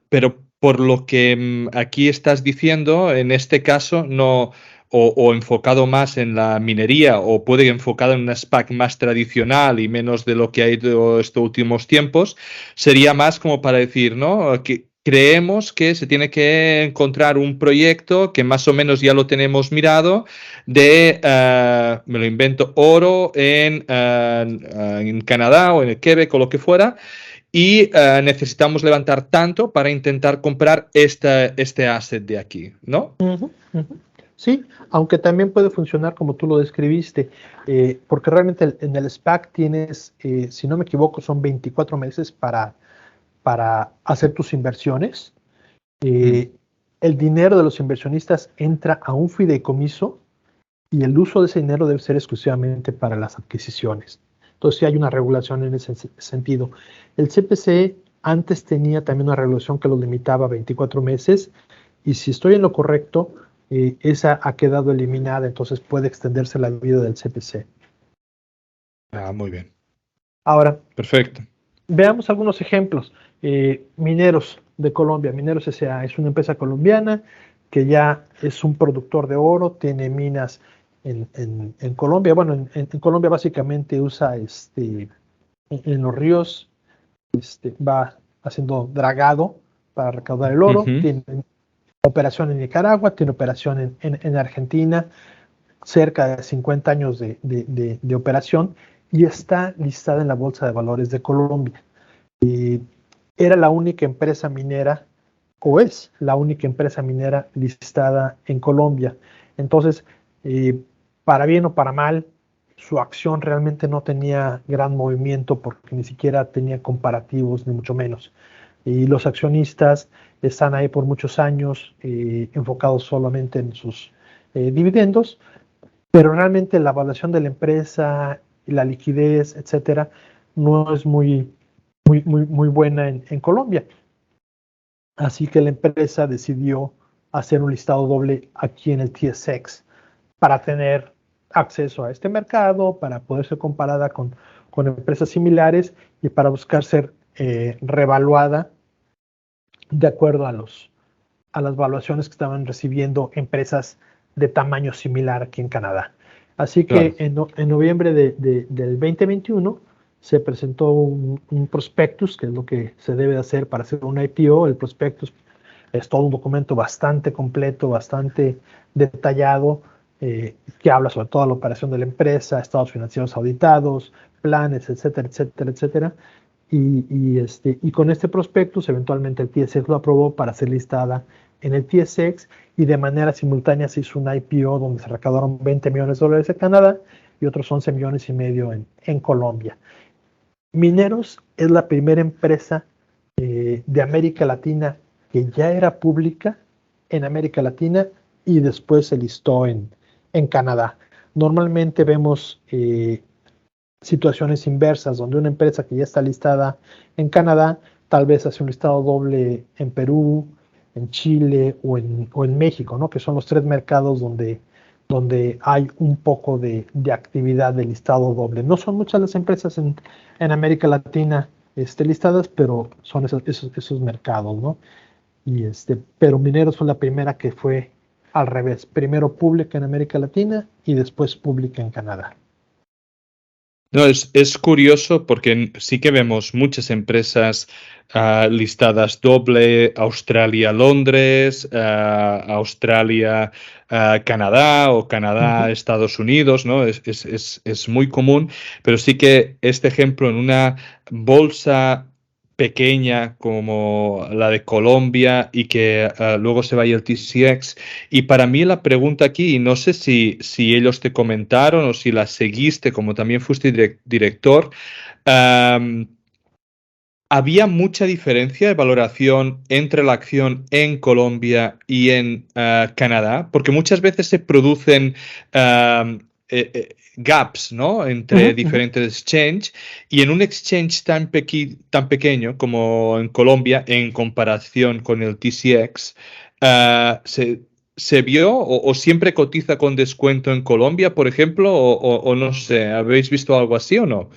Pero por lo que aquí estás diciendo, en este caso no, o enfocado más en la minería, o puede enfocado en una SPAC más tradicional y menos de lo que ha ido estos últimos tiempos, sería más como para decir, ¿no? Que creemos que se tiene que encontrar un proyecto que más o menos ya lo tenemos mirado, de, me lo invento, oro en Canadá o en el Quebec o lo que fuera, y necesitamos levantar tanto para intentar comprar este asset de aquí, ¿no? Sí, aunque también puede funcionar como tú lo describiste, porque realmente en el SPAC tienes, si no me equivoco, son 24 meses para hacer tus inversiones. El dinero de los inversionistas entra a un fideicomiso, y el uso de ese dinero debe ser exclusivamente para las adquisiciones. Entonces sí hay una regulación en ese sentido. El CPC antes tenía también una regulación que lo limitaba a 24 meses, y si estoy en lo correcto, esa ha quedado eliminada, entonces puede extenderse la vida del CPC. Muy bien. Ahora, perfecto. Veamos algunos ejemplos. Mineros de Colombia. Mineros S.A. es una empresa colombiana que ya es un productor de oro, tiene minas en Colombia. Bueno, en Colombia básicamente usa en los ríos, va haciendo dragado para recaudar el oro. Tiene operación en Nicaragua, tiene operación en Argentina, cerca de 50 años de operación, y está listada en la Bolsa de Valores de Colombia. Era la única empresa minera, o es la única empresa minera listada en Colombia. Entonces, para bien o para mal, su acción realmente no tenía gran movimiento, porque ni siquiera tenía comparativos, ni mucho menos. Y los accionistas están ahí por muchos años, enfocados solamente en sus dividendos, pero realmente la evaluación de la empresa y la liquidez, etcétera, no es muy buena en Colombia. Así que la empresa decidió hacer un listado doble aquí en el TSX para tener acceso a este mercado, para poder ser comparada con empresas similares, y para buscar ser revaluada de acuerdo a las valuaciones que estaban recibiendo empresas de tamaño similar aquí en Canadá. Así que en noviembre del 2021 se presentó un prospectus, que es lo que se debe hacer para hacer un IPO. El prospectus es todo un documento bastante completo, bastante detallado, que habla sobre toda la operación de la empresa, estados financieros auditados, planes, etcétera, etcétera, etcétera. Y con este prospectus, eventualmente el TSX lo aprobó para ser listada en el TSX, y de manera simultánea se hizo un IPO donde se recaudaron $20 millones en Canadá y otros 11 millones y medio en Colombia. Mineros es la primera empresa de América Latina que ya era pública en América Latina y después se listó en Canadá. Normalmente vemos situaciones inversas, donde una empresa que ya está listada en Canadá tal vez hace un listado doble en Perú, en Chile o en México, ¿no? Que son los 3 mercados donde hay un poco de actividad de listado doble. No son muchas las empresas en América Latina listadas, pero son esos mercados, ¿no? Pero Mineros fue la primera que fue al revés, primero pública en América Latina y después pública en Canadá. No, es curioso porque sí que vemos muchas empresas listadas doble, Australia-Londres, Australia-Canadá o Ujú. Canadá-Estados Unidos, ¿no? Es muy común, pero sí que este ejemplo en una bolsa pequeña como la de Colombia y que luego se vaya el TCX. Y para mí la pregunta aquí, y no sé si ellos te comentaron o si la seguiste, como también fuiste director, um, ¿había mucha diferencia de valoración entre la acción en Colombia y en Canadá? Porque muchas veces se producen gaps, ¿no? Entre Ujú, ujú. diferentes exchanges y en un exchange tan pequeño como en Colombia, en comparación con el TCX, ¿se vio o siempre cotiza con descuento en Colombia, por ejemplo? O no sé, ¿habéis visto algo así o no?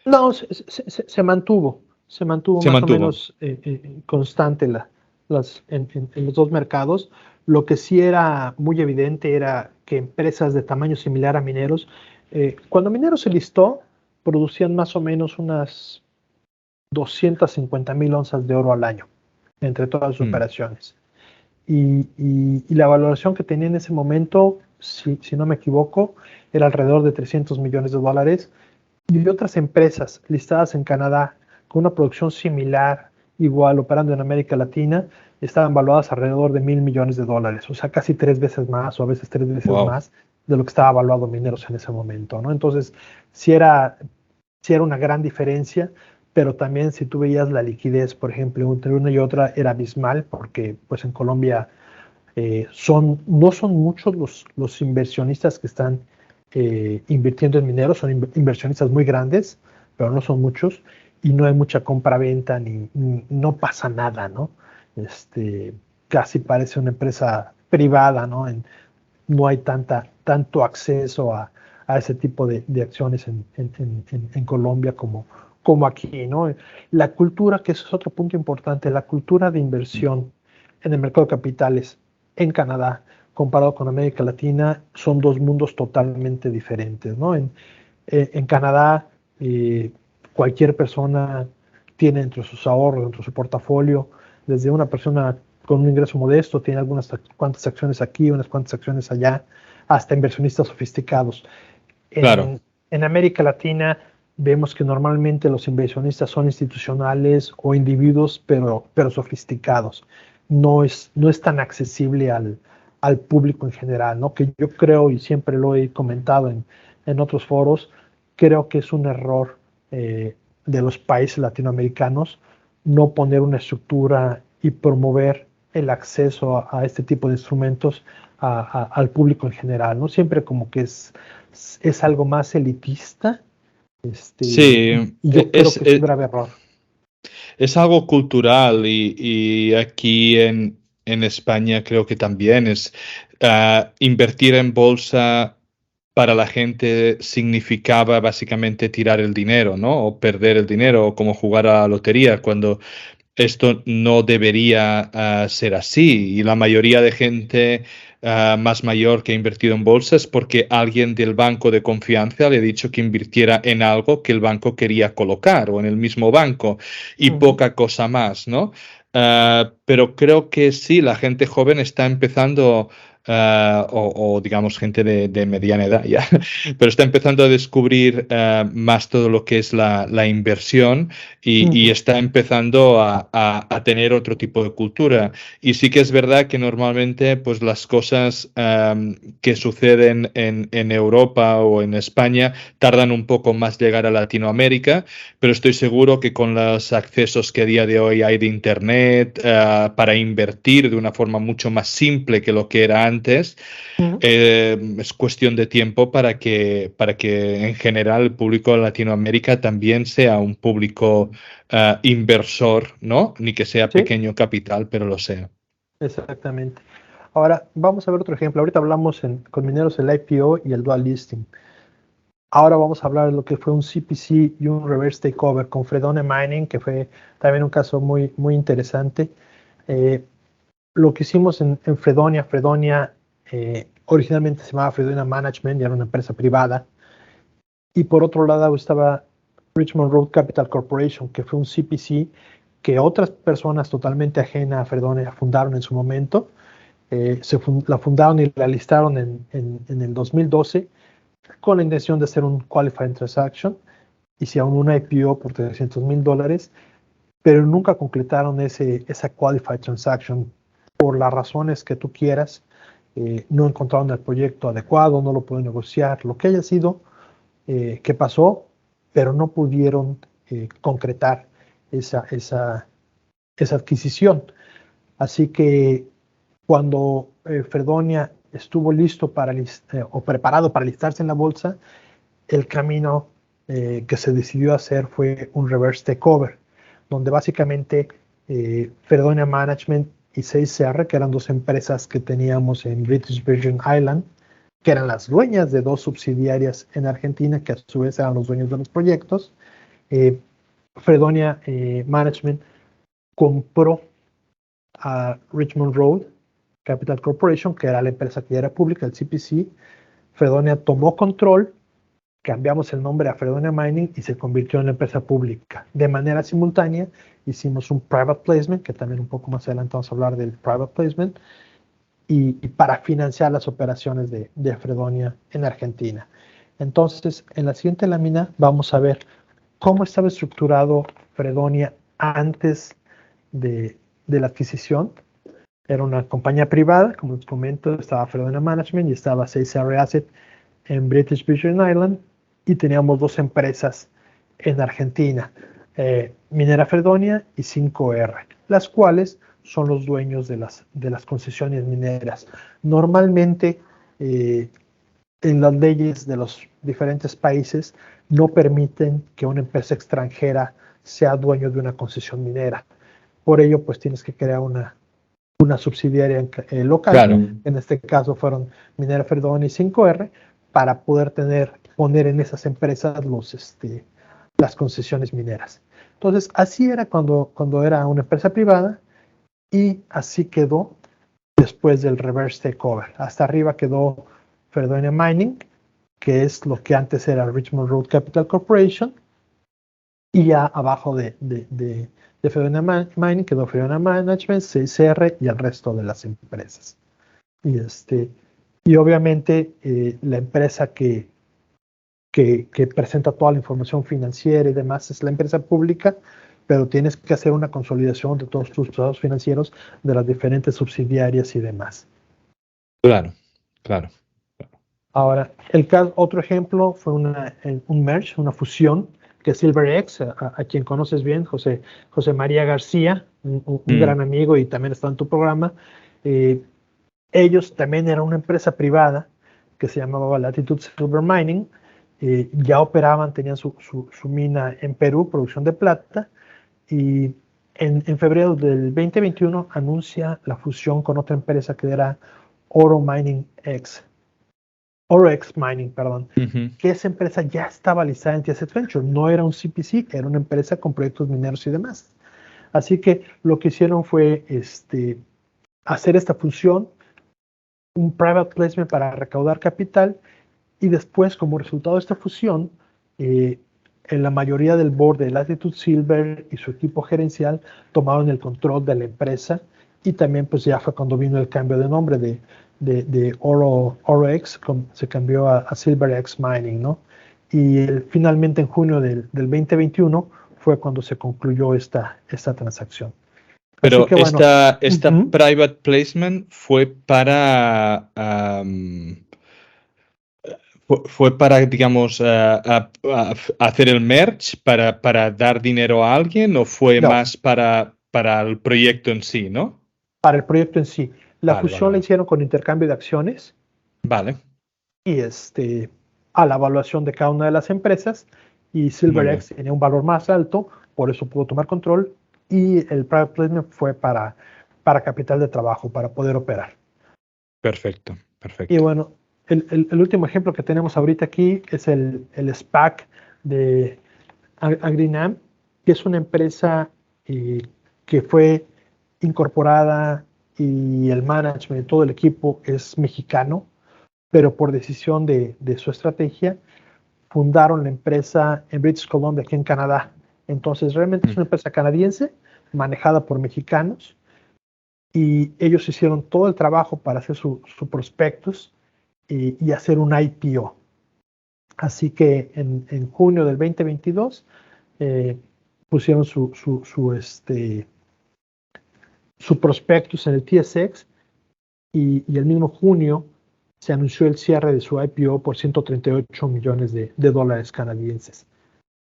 No, se mantuvo Se más o mantuvo. menos constante en los dos mercados. Lo que sí era muy evidente era que empresas de tamaño similar a Mineros, cuando Mineros se listó, producían más o menos unas 250,000 onzas de oro al año entre todas sus Mm. operaciones. Y la valoración que tenía en ese momento, si no me equivoco, era alrededor de 300 millones de dólares. Y otras empresas listadas en Canadá con una producción similar, igual operando en América Latina, estaban valuadas alrededor de 1,000 millones de dólares, o sea, casi 3 veces más o a veces 3 veces Wow. más de lo que estaba valuado Mineros en ese momento, ¿no? Entonces, sí era una gran diferencia, pero también si tú veías la liquidez, por ejemplo, entre una y otra era abismal, porque pues en Colombia no son muchos los inversionistas que están invirtiendo en mineros, son inversionistas muy grandes, pero no son muchos, y no hay mucha compra-venta, ni no pasa nada, ¿no? Casi parece una empresa privada, ¿no? No hay tanto acceso a ese tipo de acciones en Colombia como aquí, ¿no? La cultura, que eso es otro punto importante, la cultura de inversión en el mercado de capitales en Canadá comparado con América Latina son dos mundos totalmente diferentes, ¿no? En Canadá, cualquier persona tiene entre sus ahorros, entre su portafolio, desde una persona con un ingreso modesto, tiene algunas cuantas acciones aquí, unas cuantas acciones allá, hasta inversionistas sofisticados. Claro, En América Latina vemos que normalmente los inversionistas son institucionales o individuos, pero sofisticados. No es tan accesible al público en general, ¿no? Que yo creo, y siempre lo he comentado en otros foros, creo que es un error de los países latinoamericanos no poner una estructura y promover el acceso a este tipo de instrumentos al público en general, ¿no? Siempre como que es algo más elitista, sí, y yo creo que es un grave error. es algo cultural y aquí en España creo que también es invertir en bolsa para la gente significaba básicamente tirar el dinero, ¿no? O perder el dinero, o como jugar a la lotería, cuando esto no debería ser así y la mayoría de gente más mayor que ha invertido en bolsa es porque alguien del banco de confianza le ha dicho que invirtiera en algo que el banco quería colocar o en el mismo banco y Ujú. poca cosa más, ¿no? Pero creo que sí, la gente joven está empezando, o digamos gente de mediana edad ya, pero está empezando a descubrir más todo lo que es la inversión y Ujú. está empezando a tener otro tipo de cultura. Y sí que es verdad que normalmente pues las cosas que suceden en Europa o en España tardan un poco más llegar a Latinoamérica, pero estoy seguro que con los accesos que a día de hoy hay de Internet para invertir de una forma mucho más simple que lo que era antes, Ujú. es cuestión de tiempo para que en general el público de Latinoamérica también sea un público inversor, ¿no? Ni que sea Sí, pequeño capital, pero lo sea. exactamente. Ahora, vamos a ver otro ejemplo. Ahorita hablamos con Mineros el IPO y el dual listing. Ahora vamos a hablar de lo que fue un CPC y un reverse takeover con Fredone Mining, que fue también un caso muy, muy interesante. Eh, lo que hicimos en Fredonia originalmente se llamaba Fredonia Management y era una empresa privada. Y por otro lado estaba Richmond Road Capital Corporation, que fue un CPC que otras personas totalmente ajenas a Fredonia fundaron en su momento. La fundaron y la listaron en el 2012 con la intención de hacer un Qualifying Transaction. Hicieron una IPO por $300,000, pero nunca concretaron esa Qualified Transaction por las razones que tú quieras. No encontraron el proyecto adecuado, no lo pudieron negociar, lo que haya sido, que pasó, pero no pudieron concretar esa adquisición. Así que cuando Fredonia estuvo listo o preparado para listarse en la bolsa, el camino que se decidió hacer fue un reverse takeover, donde básicamente Fredonia Management y 6R, que eran dos empresas que teníamos en British Virgin Island, que eran las dueñas de dos subsidiarias en Argentina, que a su vez eran los dueños de los proyectos. Fredonia Management compró a Richmond Road Capital Corporation, que era la empresa que ya era pública, el CPC. Fredonia tomó control, cambiamos el nombre a Fredonia Mining y se convirtió en la empresa pública. De manera simultánea hicimos un private placement, que también un poco más adelante vamos a hablar del private placement, y para financiar las operaciones de Fredonia en Argentina. Entonces, en la siguiente lámina vamos a ver cómo estaba estructurado Fredonia antes de la adquisición. Era una compañía privada, como les comento, estaba Fredonia Management y estaba 6R Asset en British Virgin Island, y teníamos dos empresas en Argentina, Minera Fredonia y 5R, las cuales son los dueños de las concesiones mineras. Normalmente, en las leyes de los diferentes países no permiten que una empresa extranjera sea dueño de una concesión minera. Por ello, pues tienes que crear una subsidiaria local. Claro. En este caso fueron Minera Fredonia y 5R, para poder poner en esas empresas las concesiones mineras. Entonces, así era cuando era una empresa privada, y así quedó después del reverse takeover. Hasta arriba quedó Fredonia Mining, que es lo que antes era Richmond Road Capital Corporation, y ya abajo de Fredonia Mining quedó Fredonia Management, 6R y el resto de las empresas. Y obviamente la empresa que presenta toda la información financiera y demás es la empresa pública, pero tienes que hacer una consolidación de todos tus estados financieros de las diferentes subsidiarias y demás. Claro. Ahora, otro ejemplo fue un merge, una fusión, que es SilverX, a quien conoces bien, José María García, un gran amigo y también está en tu programa. Ellos también eran una empresa privada que se llamaba Latitude Silver Mining. Ya operaban, tenían su mina en Perú, producción de plata, y en febrero del 2021 anuncia la fusión con otra empresa que era OroX Mining, que esa empresa ya estaba listada en TSX Venture, no era un CPC, era una empresa con proyectos mineros y demás. Así que lo que hicieron fue hacer esta fusión, un private placement para recaudar capital, y después, como resultado de esta fusión, en la mayoría del board de Latitude Silver y su equipo gerencial tomaron el control de la empresa, y también pues ya fue cuando vino el cambio de nombre de OroX, se cambió a SilverX Mining, ¿no? Y finalmente en junio del 2021 fue cuando se concluyó esta transacción. Pero que, bueno, esta private placement fue para digamos, hacer el merge, para dar dinero a alguien, o fue más para el proyecto en sí, ¿no? Para el proyecto en sí. La fusión la hicieron con intercambio de acciones. Vale. Y a la evaluación de cada una de las empresas, y SilverX tenía un valor más alto, por eso pudo tomar control, y el private placement fue para capital de trabajo, para poder operar. Perfecto. Y bueno, el último ejemplo que tenemos ahorita aquí es el SPAC de Agrinam, que es una empresa que fue incorporada y el management, todo el equipo es mexicano, pero por decisión de su estrategia, fundaron la empresa en British Columbia, aquí en Canadá. Entonces, realmente es una empresa canadiense manejada por mexicanos y ellos hicieron todo el trabajo para hacer su prospectus y hacer un IPO. Así que en junio del 2022 pusieron su prospectus en el TSX y el mismo junio se anunció el cierre de su IPO por 138 millones de dólares canadienses.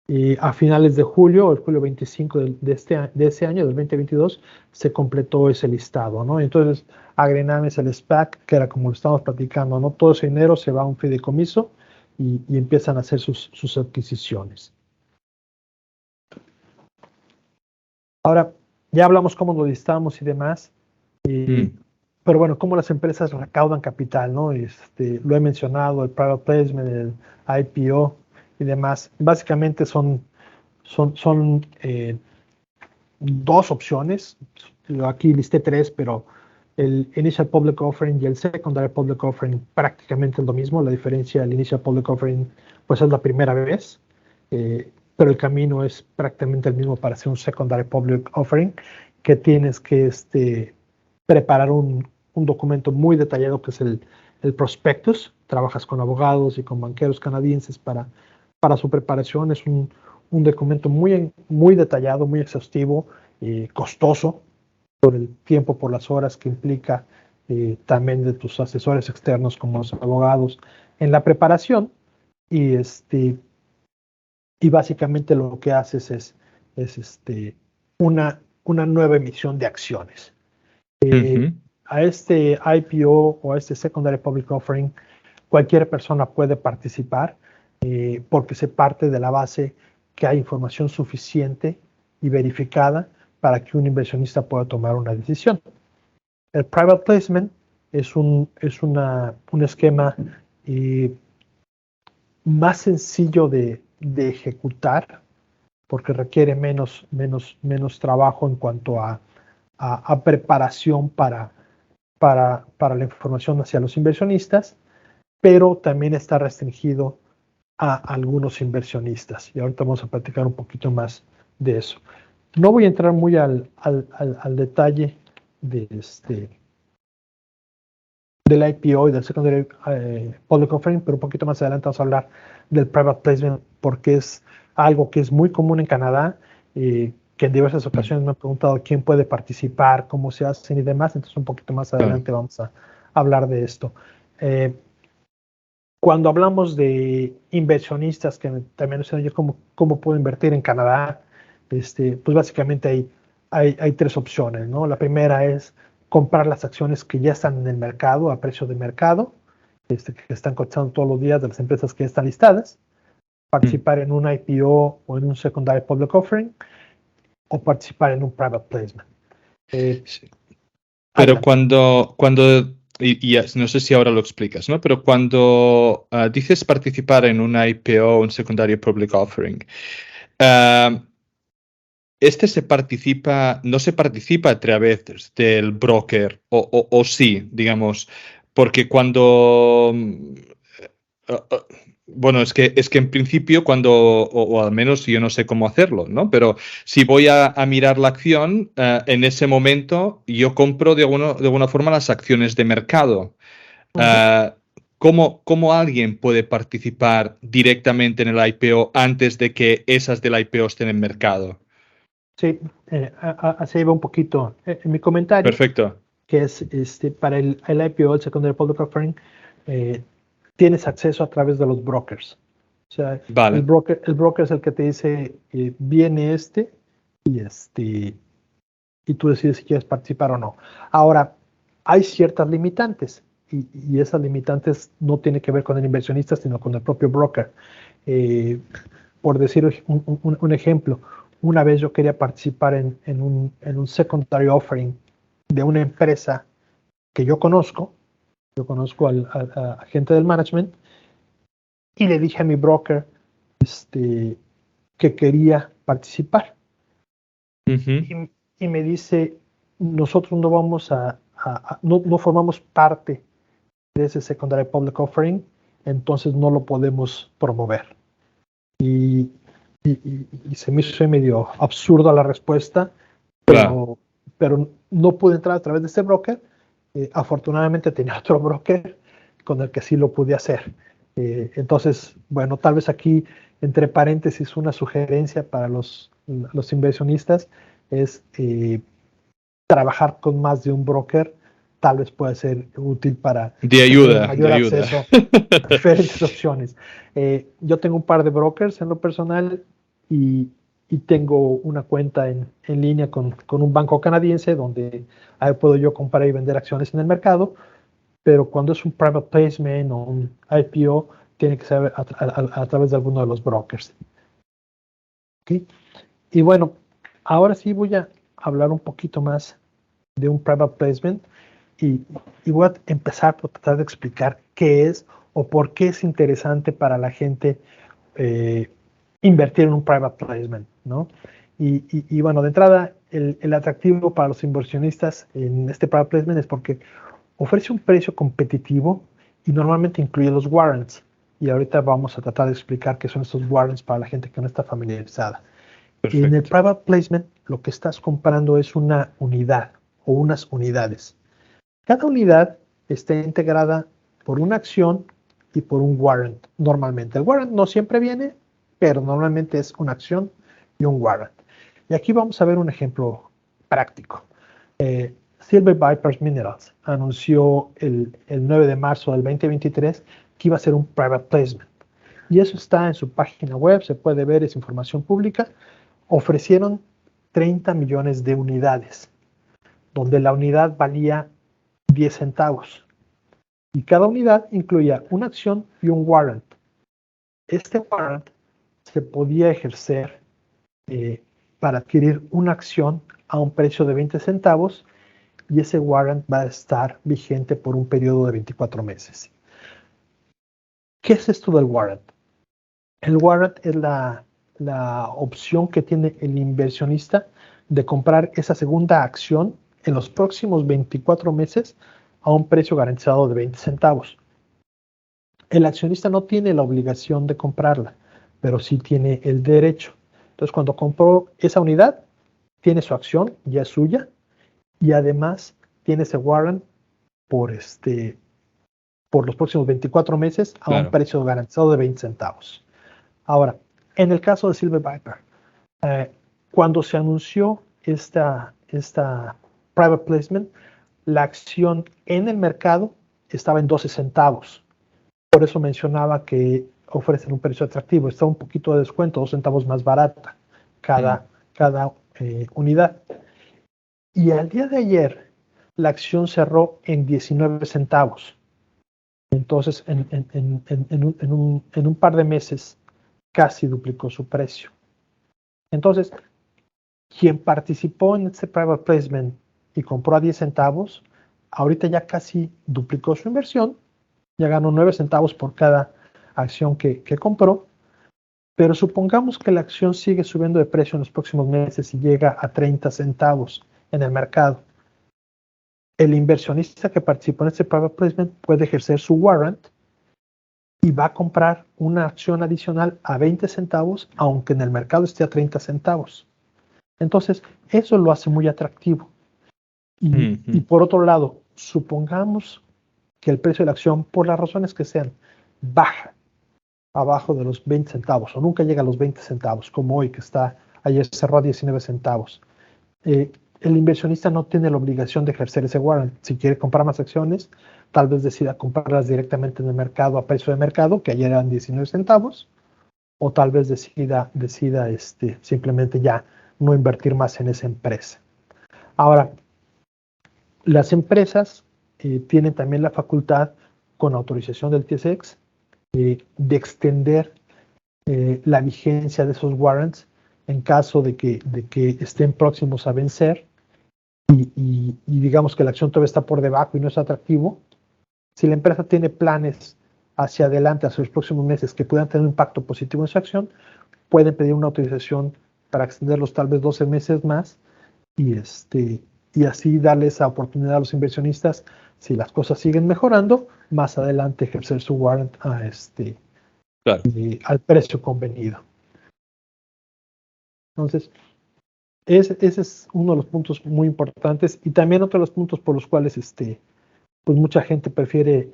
Y a finales de julio, el julio 25 de ese año, del 2022, se completó ese listado, ¿no? Entonces, Agrenames, el SPAC, que era como lo estamos platicando, ¿no? Todo ese dinero se va a un fideicomiso y empiezan a hacer sus adquisiciones. Ahora, ya hablamos cómo lo listamos y demás, pero bueno, cómo las empresas recaudan capital, ¿no? Lo he mencionado, el private placement, el IPO y demás. Básicamente son dos opciones. Aquí listé tres, pero el Initial Public Offering y el Secondary Public Offering prácticamente es lo mismo. La diferencia del Initial Public Offering pues es la primera vez, pero el camino es prácticamente el mismo para hacer un Secondary Public Offering, que tienes que preparar un documento muy detallado que es el prospectus. Trabajas con abogados y con banqueros canadienses para su preparación. Es un documento muy detallado, muy exhaustivo, costoso por el tiempo, por las horas que implica también de tus asesores externos como los abogados en la preparación. Y básicamente lo que haces es una nueva emisión de acciones. A este IPO o a este Secondary Public Offering, cualquier persona puede participar porque se parte de la base que hay información suficiente y verificada para que un inversionista pueda tomar una decisión. El private placement es un esquema más sencillo de ejecutar porque requiere menos trabajo en cuanto a preparación para la información hacia los inversionistas, pero también está restringido a algunos inversionistas. Y ahorita vamos a platicar un poquito más de eso. No voy a entrar muy al detalle del IPO y del Secondary Public Offering, pero un poquito más adelante vamos a hablar del Private Placement, porque es algo que es muy común en Canadá, que en diversas ocasiones me han preguntado quién puede participar, cómo se hacen y demás. Entonces un poquito más adelante vamos a hablar de esto. Cuando hablamos de inversionistas, que también no sé yo cómo puedo invertir en Canadá, pues básicamente hay tres opciones, ¿no? La primera es comprar las acciones que ya están en el mercado, a precio de mercado, que están cotizando todos los días de las empresas que ya están listadas, participar en un IPO o en un Secondary Public Offering, o participar en un Private Placement. Sí. Pero cuando y no sé si ahora lo explicas, ¿no? Pero cuando dices participar en un IPO o un Secondary Public Offering, no se participa a través del broker o sí, digamos, porque cuando bueno, es que en principio o al menos yo no sé cómo hacerlo, ¿no? Pero si voy a mirar la acción, en ese momento yo compro de alguna forma las acciones de mercado. ¿Cómo alguien puede participar directamente en el IPO antes de que esas del IPO estén en mercado? Sí, así iba un poquito en mi comentario. Perfecto. Que es para el IPO, el Secondary Public Offering, tienes acceso a través de los brokers. O sea, Vale. el broker es el que te dice, viene y tú decides si quieres participar o no. Ahora, hay ciertas limitantes y esas limitantes no tienen que ver con el inversionista, sino con el propio broker. Por decir un ejemplo, una vez yo quería participar en un secondary offering de una empresa que yo conozco a gente del management, y le dije a mi broker que quería participar. Y me dice, nosotros no vamos a no formamos parte de ese secondary public offering, entonces no lo podemos promover. Y se me hizo medio absurda la respuesta, pero no pude entrar a través de este broker. Afortunadamente tenía otro broker con el que sí lo pude hacer. Entonces, bueno, tal vez aquí, entre paréntesis, una sugerencia para los inversionistas es trabajar con más de un broker. Tal vez puede ser útil para tener mayor acceso a diferentes opciones. Yo tengo un par de brokers en lo personal y tengo una cuenta en línea con un banco canadiense donde ahí puedo yo comprar y vender acciones en el mercado, pero cuando es un private placement o un IPO, tiene que ser a través de alguno de los brokers. ¿Okay? Y bueno, ahora sí voy a hablar un poquito más de un private placement y voy a empezar por tratar de explicar qué es o por qué es interesante para la gente invertir en un private placement, ¿no? Y bueno, de entrada, el atractivo para los inversionistas en este private placement es porque ofrece un precio competitivo y normalmente incluye los warrants. Y ahorita vamos a tratar de explicar qué son estos warrants para la gente que no está familiarizada. Perfecto. En el private placement, lo que estás comprando es una unidad o unas unidades. Cada unidad está integrada por una acción y por un warrant, normalmente. El warrant no siempre viene, pero normalmente es una acción y un warrant. Y aquí vamos a ver un ejemplo práctico. Silver Vipers Minerals anunció el 9 de marzo del 2023 que iba a ser un private placement. Y eso está en su página web, se puede ver, es información pública. Ofrecieron 30 millones de unidades, donde la unidad valía 10 centavos. Y cada unidad incluía una acción y un warrant. Este warrant se podía ejercer para adquirir una acción a un precio de 20 centavos y ese warrant va a estar vigente por un periodo de 24 meses. ¿Qué es esto del warrant? El warrant es la opción que tiene el inversionista de comprar esa segunda acción en los próximos 24 meses a un precio garantizado de 20 centavos. El accionista no tiene la obligación de comprarla, pero sí tiene el derecho. Entonces, cuando compró esa unidad, tiene su acción, ya es suya, y además tiene ese warrant por los próximos 24 meses a un precio garantizado de 20 centavos. Ahora, en el caso de Silver Viper, cuando se anunció esta private placement, la acción en el mercado estaba en 12 centavos. Por eso mencionaba que ofrecen un precio atractivo. Está un poquito de descuento, 2 centavos más barata cada unidad. Y al día de ayer, la acción cerró en 19 centavos. Entonces, en un par de meses, casi duplicó su precio. Entonces, quien participó en este private placement y compró a 10 centavos, ahorita ya casi duplicó su inversión, ya ganó 9 centavos por cada acción que compró, pero supongamos que la acción sigue subiendo de precio en los próximos meses y llega a 30 centavos en el mercado. El inversionista que participó en este private placement puede ejercer su warrant y va a comprar una acción adicional a 20 centavos, aunque en el mercado esté a 30 centavos. Entonces, eso lo hace muy atractivo. Y por otro lado, supongamos que el precio de la acción, por las razones que sean, baja abajo de los 20 centavos o nunca llega a los 20 centavos, como hoy que ayer cerró a 19 centavos. El inversionista no tiene la obligación de ejercer ese warrant. Si quiere comprar más acciones, tal vez decida comprarlas directamente en el mercado a precio de mercado, que ayer eran 19 centavos, o tal vez decida simplemente ya no invertir más en esa empresa. Ahora, las empresas tienen también la facultad, con autorización del TSX, de extender la vigencia de esos warrants en caso de que estén próximos a vencer y digamos que la acción todavía está por debajo y no es atractivo. Si la empresa tiene planes hacia adelante, hacia los próximos meses, que puedan tener un impacto positivo en su acción, pueden pedir una autorización para extenderlos tal vez 12 meses más y y así darle esa oportunidad a los inversionistas, si las cosas siguen mejorando, más adelante ejercer su warrant Claro. al precio convenido. Entonces, ese es uno de los puntos muy importantes, y también otro de los puntos por los cuales pues mucha gente prefiere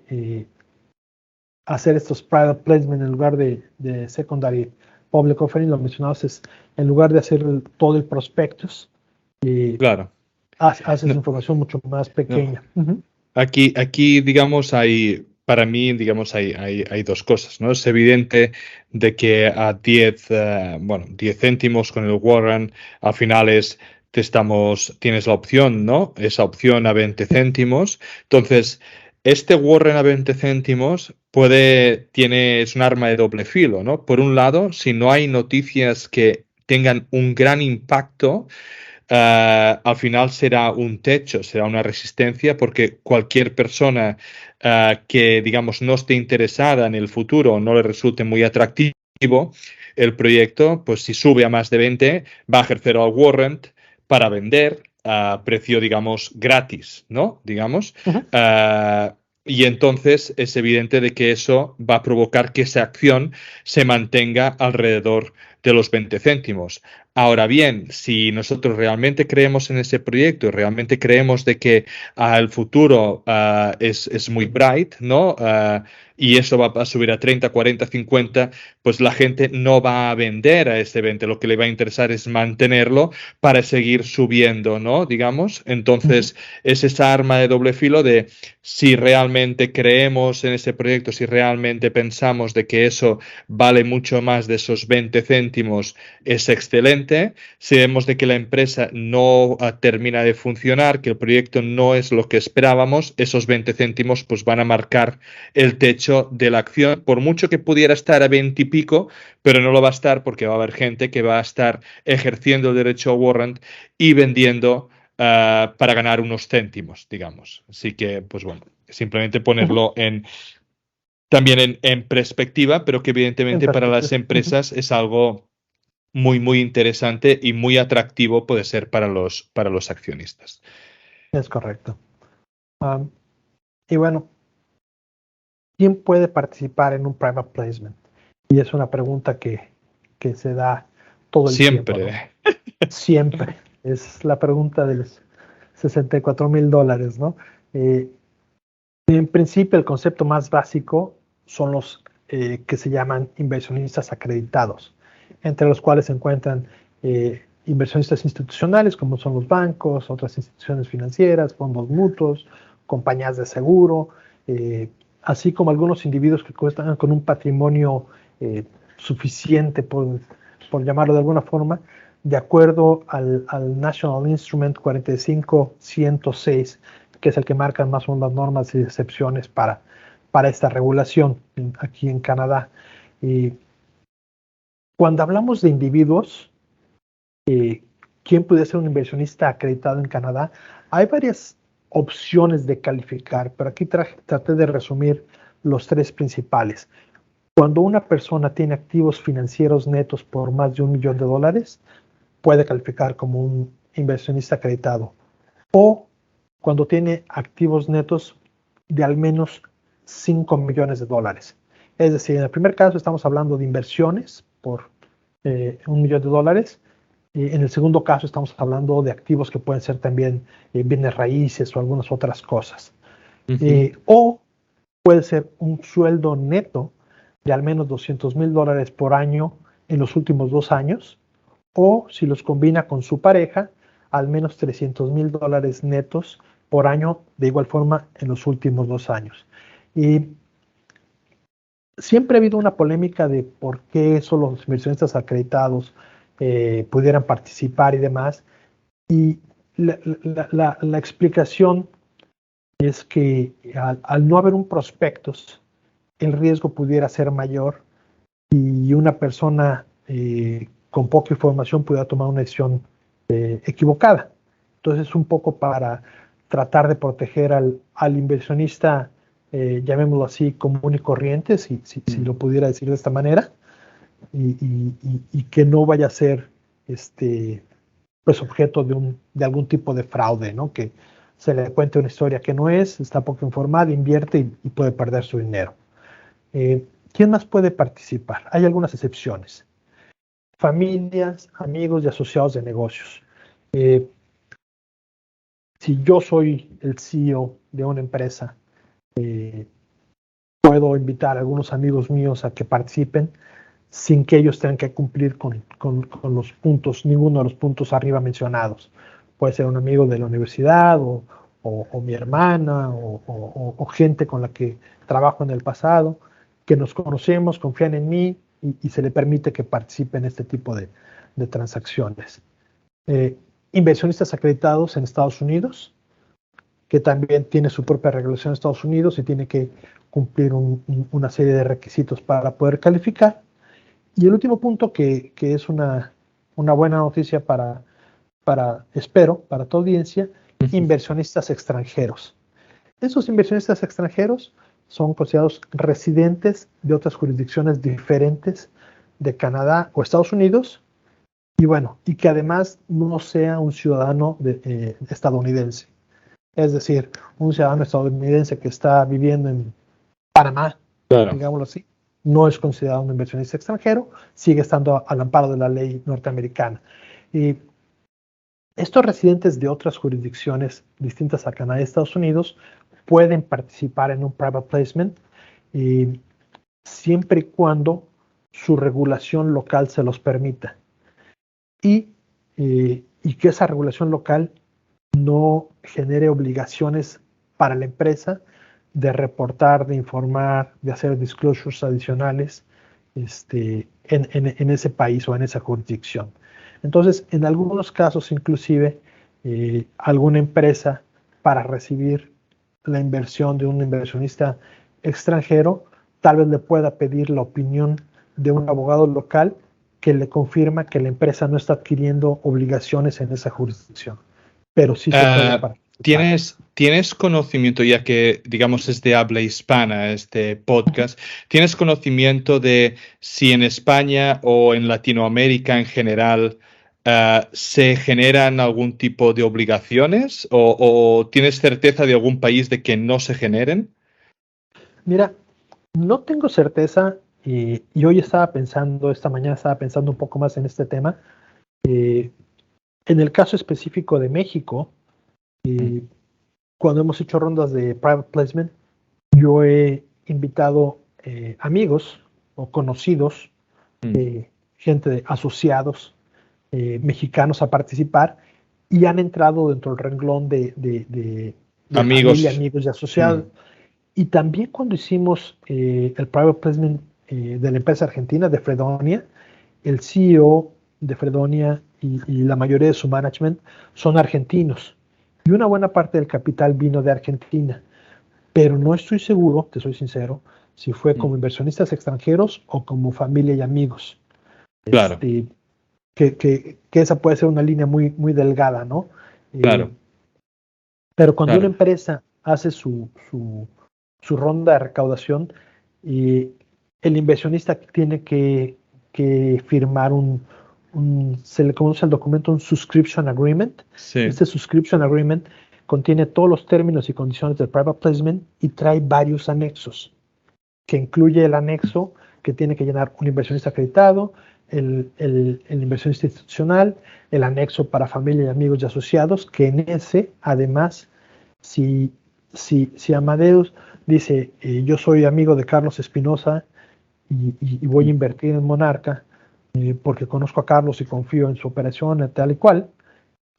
hacer estos private placement en lugar de secondary public offering, lo mencionabas, es en lugar de hacer todo el prospectus, Claro. haces No, información mucho más no. pequeña. Uh-huh. Aquí, digamos, para mí, digamos, hay dos cosas, ¿no? Es evidente de que a 10 céntimos con el warrant, al final tienes la opción, ¿no? Esa opción a 20 céntimos. Entonces, este warrant a 20 céntimos es un arma de doble filo, ¿no? Por un lado, si no hay noticias que tengan un gran impacto, al final será un techo, será una resistencia, porque cualquier persona que, digamos, no esté interesada en el futuro o no le resulte muy atractivo el proyecto, pues si sube a más de 20, va a ejercer al warrant para vender a precio, digamos, gratis, ¿no? Digamos. Uh-huh. Y entonces es evidente de que eso va a provocar que esa acción se mantenga alrededor de los 20 céntimos. Ahora bien, si nosotros realmente creemos en ese proyecto y realmente creemos de que el futuro es muy bright, ¿no? Y eso va a subir a 30, 40, 50, pues la gente no va a vender a ese 20. Lo que le va a interesar es mantenerlo para seguir subiendo, ¿no? Digamos. Entonces, es esa arma de doble filo de si realmente creemos en ese proyecto, si realmente pensamos de que eso vale mucho más de esos 20 céntimos, es excelente. Si vemos de que la empresa no termina de funcionar, que el proyecto no es lo que esperábamos, esos 20 céntimos pues van a marcar el techo de la acción, por mucho que pudiera estar a 20 y pico, pero no lo va a estar porque va a haber gente que va a estar ejerciendo el derecho a warrant y vendiendo para ganar unos céntimos, digamos. Así que, pues bueno, simplemente ponerlo también en perspectiva, pero que En evidentemente para las perspectiva. Uh-huh. empresas es algo muy, muy interesante y muy atractivo puede ser para los accionistas. Es correcto. Y bueno, ¿quién puede participar en un private placement? Y es una pregunta que se da todo el tiempo, ¿no? Siempre. Siempre. Es la pregunta de los $64,000, ¿no? En principio, el concepto más básico son los que se llaman inversionistas acreditados, entre los cuales se encuentran inversionistas institucionales, como son los bancos, otras instituciones financieras, fondos mutuos, compañías de seguro, así como algunos individuos que cuentan con un patrimonio suficiente, por llamarlo de alguna forma, de acuerdo al National Instrument 45106, que es el que marca más o menos las normas y excepciones para esta regulación aquí en Canadá. Y cuando hablamos de individuos, ¿quién puede ser un inversionista acreditado en Canadá? Hay varias opciones de calificar, pero aquí traté de resumir los tres principales. Cuando una persona tiene activos financieros netos por más de $1 millón, puede calificar como un inversionista acreditado. O cuando tiene activos netos de al menos $5 millones. Es decir, en el primer caso estamos hablando de inversiones por $1 millón. Y en el segundo caso estamos hablando de activos que pueden ser también bienes raíces o algunas otras cosas. O puede ser un sueldo neto de al menos $200,000 por año en los últimos 2 años. O si los combina con su pareja, al menos $300,000 netos por año, de igual forma en los últimos 2 años. Y siempre ha habido una polémica de por qué solo los inversionistas acreditados pudieran participar y demás. Y la explicación es que al no haber un prospectus, el riesgo pudiera ser mayor y una persona con poca información pudiera tomar una decisión equivocada. Entonces, un poco para tratar de proteger al inversionista, llamémoslo así, común y corriente, si lo pudiera decir de esta manera, y que no vaya a ser pues objeto de algún tipo de fraude, ¿no? Que se le cuente una historia que no es, está poco informada, invierte y puede perder su dinero. ¿Quién más puede participar? Hay algunas excepciones. Familias, amigos y asociados de negocios. Si yo soy el CEO de una empresa, puedo invitar a algunos amigos míos a que participen sin que ellos tengan que cumplir con los puntos, ninguno de los puntos arriba mencionados. Puede ser un amigo de la universidad o mi hermana o gente con la que trabajo en el pasado, que nos conocemos, confían en mí y se le permite que participe en este tipo de transacciones. Inversionistas acreditados en Estados Unidos, que también tiene su propia regulación en Estados Unidos y tiene que cumplir una serie de requisitos para poder calificar. Y el último punto que es una buena noticia espero, para tu audiencia, inversionistas extranjeros. Esos inversionistas extranjeros son considerados residentes de otras jurisdicciones diferentes de Canadá o Estados Unidos, y que además no sea un ciudadano estadounidense. Es decir, un ciudadano estadounidense que está viviendo en Panamá, claro, digámoslo así, no es considerado un inversionista extranjero, sigue estando al amparo de la ley norteamericana. Y estos residentes de otras jurisdicciones distintas a Canadá y Estados Unidos pueden participar en un private placement siempre y cuando su regulación local se los permita. Y que esa regulación local no genere obligaciones para la empresa de reportar, de informar, de hacer disclosures adicionales en ese país o en esa jurisdicción. Entonces, en algunos casos, inclusive, alguna empresa, para recibir la inversión de un inversionista extranjero, tal vez le pueda pedir la opinión de un abogado local que le confirma que la empresa no está adquiriendo obligaciones en esa jurisdicción. Pero sí se puede participar. ¿Tienes conocimiento, ya que, digamos, es de habla hispana este podcast, ¿tienes conocimiento de si en España o en Latinoamérica en general se generan algún tipo de obligaciones o tienes certeza de algún país de que no se generen? Mira, no tengo certeza y hoy esta mañana estaba pensando un poco más en este tema. En el caso específico de México, cuando hemos hecho rondas de private placement, yo he invitado amigos o conocidos, gente de asociados mexicanos a participar y han entrado dentro del renglón de amigos. Familia, amigos y asociados. Y también cuando hicimos el private placement de la empresa argentina, de Fredonia, el CEO de Fredonia y la mayoría de su management son argentinos. Y una buena parte del capital vino de Argentina. Pero no estoy seguro, te soy sincero, si fue como inversionistas extranjeros o como familia y amigos. Claro. Que esa puede ser una línea muy, muy delgada, ¿no? Claro. Pero cuando una empresa hace su ronda de recaudación, el inversionista tiene que firmar se le conoce al documento un subscription agreement. Sí. Este subscription agreement contiene todos los términos y condiciones del private placement y trae varios anexos, que incluye el anexo que tiene que llenar un inversionista acreditado, el inversionista institucional, el anexo para familia y amigos y asociados, que en ese, además, si Amadeus dice, yo soy amigo de Carlos Espinosa y voy a invertir en Monarca porque conozco a Carlos y confío en su operación, tal y cual,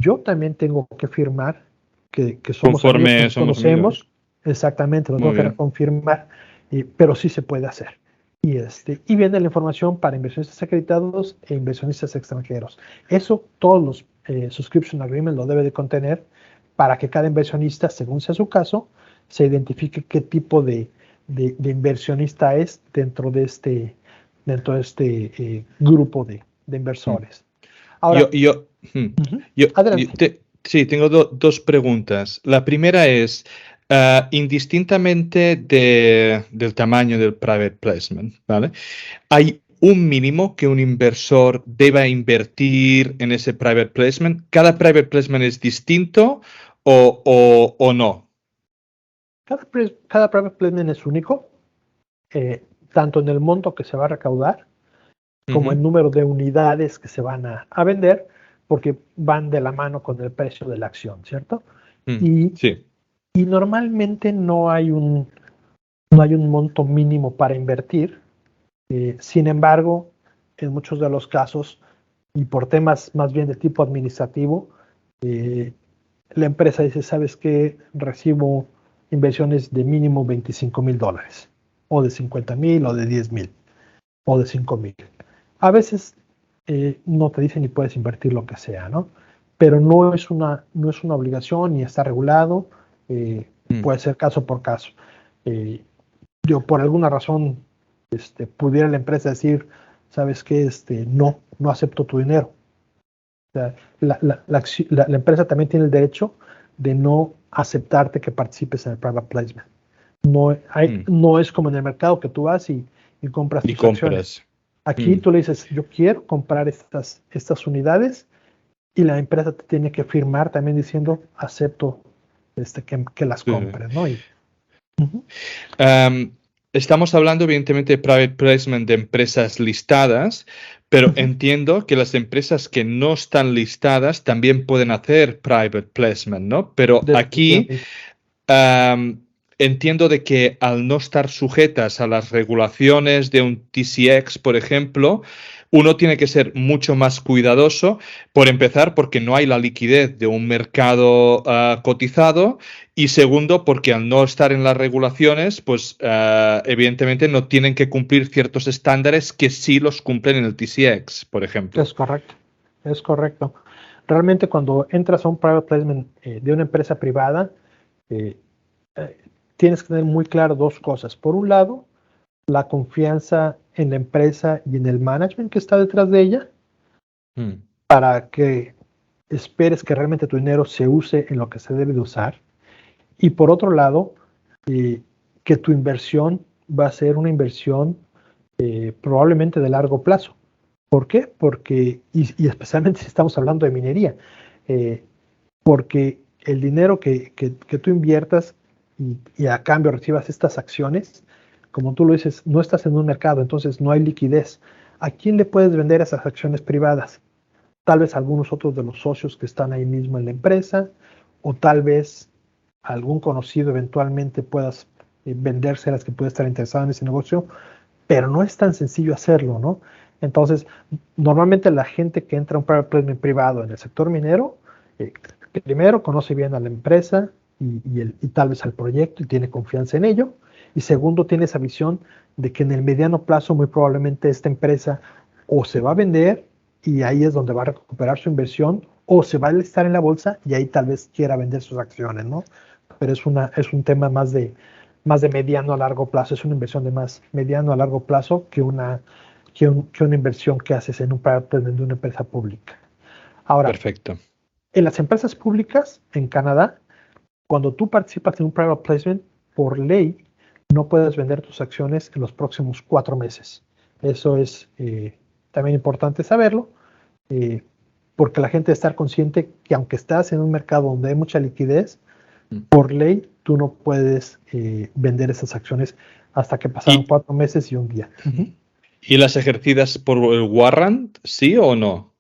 yo también tengo que firmar que somos amigos, que nos conocemos. Amigos. Exactamente, lo tengo que confirmar, pero sí se puede hacer. Y viene la información para inversionistas acreditados e inversionistas extranjeros. Eso, todos los subscription agreements lo debe de contener para que cada inversionista, según sea su caso, se identifique qué tipo de inversionista es dentro de este grupo de inversores. Ahora, sí, tengo dos preguntas. La primera es, indistintamente del tamaño del private placement, ¿vale? ¿Hay un mínimo que un inversor deba invertir en ese private placement? ¿Cada private placement es distinto o no? Cada private placement es único, tanto en el monto que se va a recaudar como el número de unidades que se van a vender, porque van de la mano con el precio de la acción, ¿cierto? Sí. Y normalmente no hay un monto mínimo para invertir. Sin embargo, en muchos de los casos, y por temas más bien de tipo administrativo, la empresa dice, ¿sabes qué? Recibo inversiones de mínimo $25,000, o de 50,000, o de 10,000, o de 5,000. A veces no te dicen ni puedes invertir lo que sea, ¿no? Pero no es una obligación ni está regulado, puede ser caso por caso. Yo por alguna razón pudiera la empresa decir, ¿sabes qué? No acepto tu dinero. O sea, la empresa también tiene el derecho de no aceptarte que participes en el private placement. No es como en el mercado que tú vas y compras tus acciones. Aquí tú le dices, yo quiero comprar estas unidades, y la empresa te tiene que firmar también diciendo, acepto que las compres, ¿no? Estamos hablando evidentemente de private placement de empresas listadas, pero entiendo que las empresas que no están listadas también pueden hacer private placement, ¿no? Pero aquí entiendo de que al no estar sujetas a las regulaciones de un TCX, por ejemplo, uno tiene que ser mucho más cuidadoso, por empezar, porque no hay la liquidez de un mercado cotizado, y segundo, porque al no estar en las regulaciones, pues evidentemente no tienen que cumplir ciertos estándares que sí los cumplen en el TCX, por ejemplo. Es correcto. Realmente cuando entras a un private placement de una empresa privada, tienes que tener muy claro dos cosas. Por un lado, la confianza en la empresa y en el management que está detrás de ella, para que esperes que realmente tu dinero se use en lo que se debe de usar. Y por otro lado, que tu inversión va a ser una inversión probablemente de largo plazo. ¿Por qué? Porque, y especialmente si estamos hablando de minería, porque el dinero que tú inviertas y a cambio recibas estas acciones, como tú lo dices, no estás en un mercado, entonces no hay liquidez. ¿A quién le puedes vender esas acciones privadas? Tal vez a algunos otros de los socios que están ahí mismo en la empresa, o tal vez a algún conocido eventualmente puedas vendérselas, que puede estar interesado en ese negocio, pero no es tan sencillo hacerlo, ¿no? Entonces, normalmente la gente que entra a un private placement privado en el sector minero, primero conoce bien a la empresa y tal vez al proyecto y tiene confianza en ello. Y segundo, tiene esa visión de que en el mediano plazo muy probablemente esta empresa o se va a vender y ahí es donde va a recuperar su inversión, o se va a listar en la bolsa y ahí tal vez quiera vender sus acciones, ¿no? Pero es un tema más de mediano a largo plazo, es una inversión de más mediano a largo plazo que una inversión que haces en un private placement de una empresa pública. Ahora, perfecto. En las empresas públicas en Canadá, cuando tú participas en un private placement, por ley, no puedes vender tus acciones en los próximos 4 meses. Eso es también importante saberlo, porque la gente debe estar consciente que aunque estás en un mercado donde hay mucha liquidez, por ley tú no puedes vender esas acciones hasta que pasaron 4 meses y un día. ¿Y las ejercidas por el warrant, sí o no?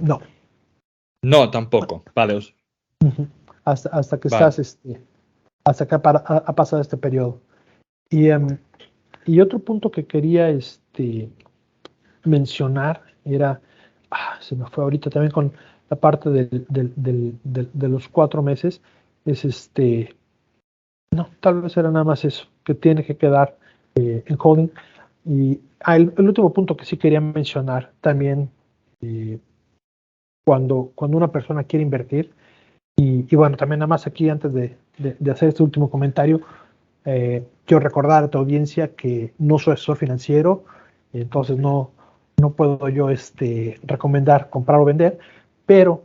No. No, tampoco. Vale. Hasta que estás, hasta que ha pasado este periodo. Y otro punto que quería mencionar era, se me fue ahorita también con la parte de los 4 meses, es no, tal vez era nada más eso, que tiene que quedar en holding. Y el último punto que sí quería mencionar también, cuando una persona quiere invertir, y bueno, también nada más aquí antes de hacer este último comentario, quiero recordar a tu audiencia que no soy asesor financiero, entonces no puedo yo recomendar comprar o vender, pero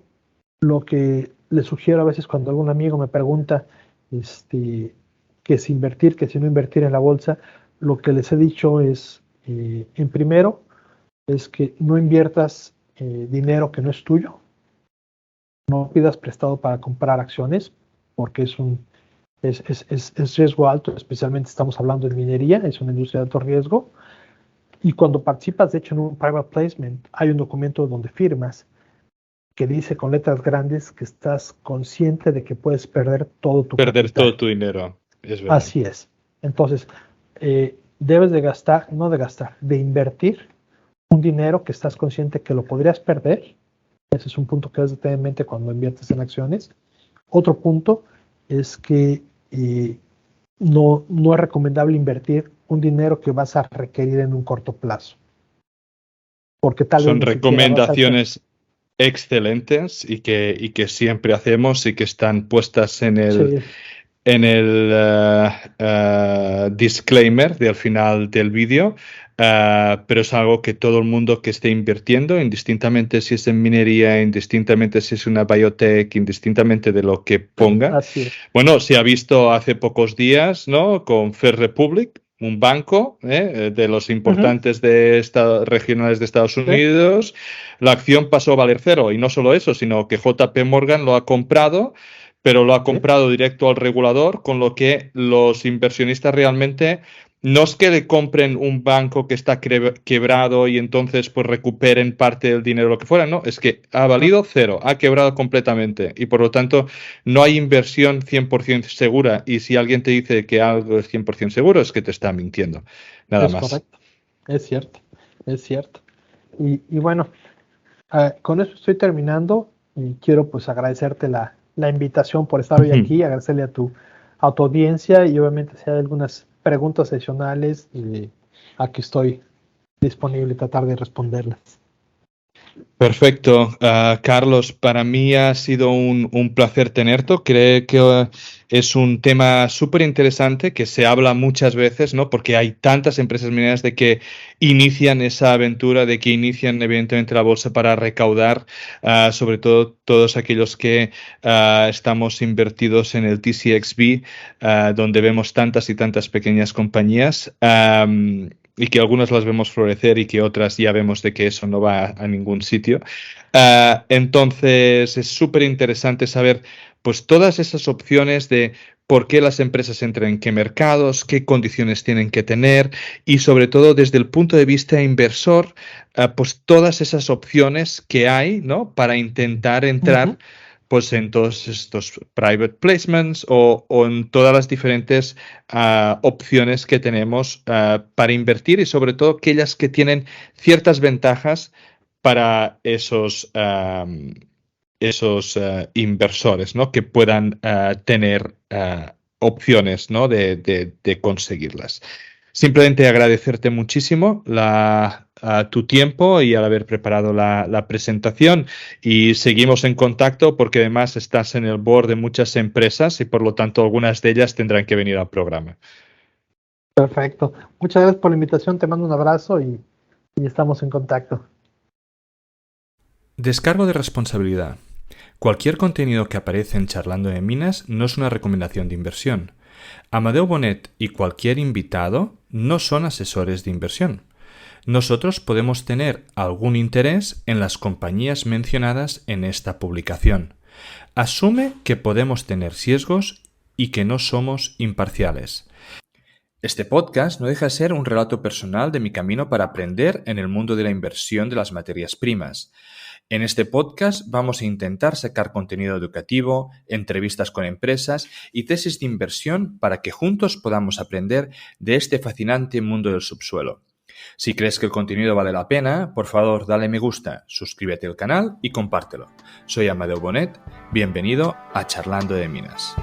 lo que le sugiero a veces cuando algún amigo me pregunta que si invertir, que si no invertir en la bolsa, lo que les he dicho es En primero, es que no inviertas dinero que no es tuyo, no pidas prestado para comprar acciones, porque es riesgo alto, especialmente estamos hablando de minería, es una industria de alto riesgo. Y cuando participas, de hecho, en un private placement, hay un documento donde firmas que dice con letras grandes que estás consciente de que puedes perder todo tu Perder capital. todo tu dinero, es verdad. Así es. Entonces, debes de gastar, no de gastar, de invertir un dinero que estás consciente que lo podrías perder. Ese es un punto que debes de tener en mente cuando inviertes en acciones. Otro punto es que no es recomendable invertir un dinero que vas a requerir en un corto plazo. Porque tal vez Son ni siquiera vas a hacer. recomendaciones excelentes y que siempre hacemos y que están puestas en el, Sí, disclaimer del final del vídeo, pero es algo que todo el mundo que esté invirtiendo, indistintamente si es en minería, indistintamente si es una biotech, indistintamente de lo que ponga. así es. Bueno, se ha visto hace pocos días, ¿no? Con First Republic, un banco de los importantes regionales de Estados Sí, Unidos, la acción pasó a valer cero. Y no solo eso, sino que JP Morgan lo ha comprado, pero lo ha sí, comprado directo al regulador, con lo que los inversionistas realmente no es que le compren un banco que está quebrado y entonces pues recuperen parte del dinero, lo que fuera, no, es que ha valido cero, ha quebrado completamente y por lo tanto no hay inversión 100% segura, y si alguien te dice que algo es 100% seguro es que te está mintiendo, nada es más. correcto. Es cierto, es cierto. Y bueno, con eso estoy terminando y quiero pues agradecerte la invitación por estar hoy aquí, agradecerle a tu audiencia y obviamente si hay algunas preguntas adicionales, aquí estoy disponible a tratar de responderlas. Perfecto. Carlos, para mí ha sido un placer tenerte. Creo que es un tema súper interesante que se habla muchas veces, ¿no? Porque hay tantas empresas mineras de que inician esa aventura, de que inician evidentemente la bolsa para recaudar, sobre todo todos aquellos que estamos invertidos en el TCXB, donde vemos tantas y tantas pequeñas compañías. Y que algunas las vemos florecer y que otras ya vemos de que eso no va a ningún sitio. Entonces es súper interesante saber pues todas esas opciones de por qué las empresas entran en qué mercados, qué condiciones tienen que tener y sobre todo desde el punto de vista inversor, pues todas esas opciones que hay, ¿no? Para intentar entrar pues en todos estos private placements o en todas las diferentes opciones que tenemos para invertir y sobre todo aquellas que tienen ciertas ventajas para esos inversores, ¿no? Que puedan tener opciones, ¿no? de conseguirlas. Simplemente agradecerte muchísimo tu tiempo y al haber preparado la presentación, y seguimos en contacto porque además estás en el board de muchas empresas y por lo tanto algunas de ellas tendrán que venir al programa. Perfecto. Muchas gracias por la invitación, te mando un abrazo y estamos en contacto. Descargo de responsabilidad. Cualquier contenido que aparece en Charlando de Minas no es una recomendación de inversión. Amadeu Bonet y cualquier invitado no son asesores de inversión. Nosotros podemos tener algún interés en las compañías mencionadas en esta publicación. Asume que podemos tener sesgos y que no somos imparciales. Este podcast no deja de ser un relato personal de mi camino para aprender en el mundo de la inversión de las materias primas. En este podcast vamos a intentar sacar contenido educativo, entrevistas con empresas y tesis de inversión para que juntos podamos aprender de este fascinante mundo del subsuelo. Si crees que el contenido vale la pena, por favor dale me gusta, suscríbete al canal y compártelo. Soy Amadeu Bonet, bienvenido a Charlando de Minas.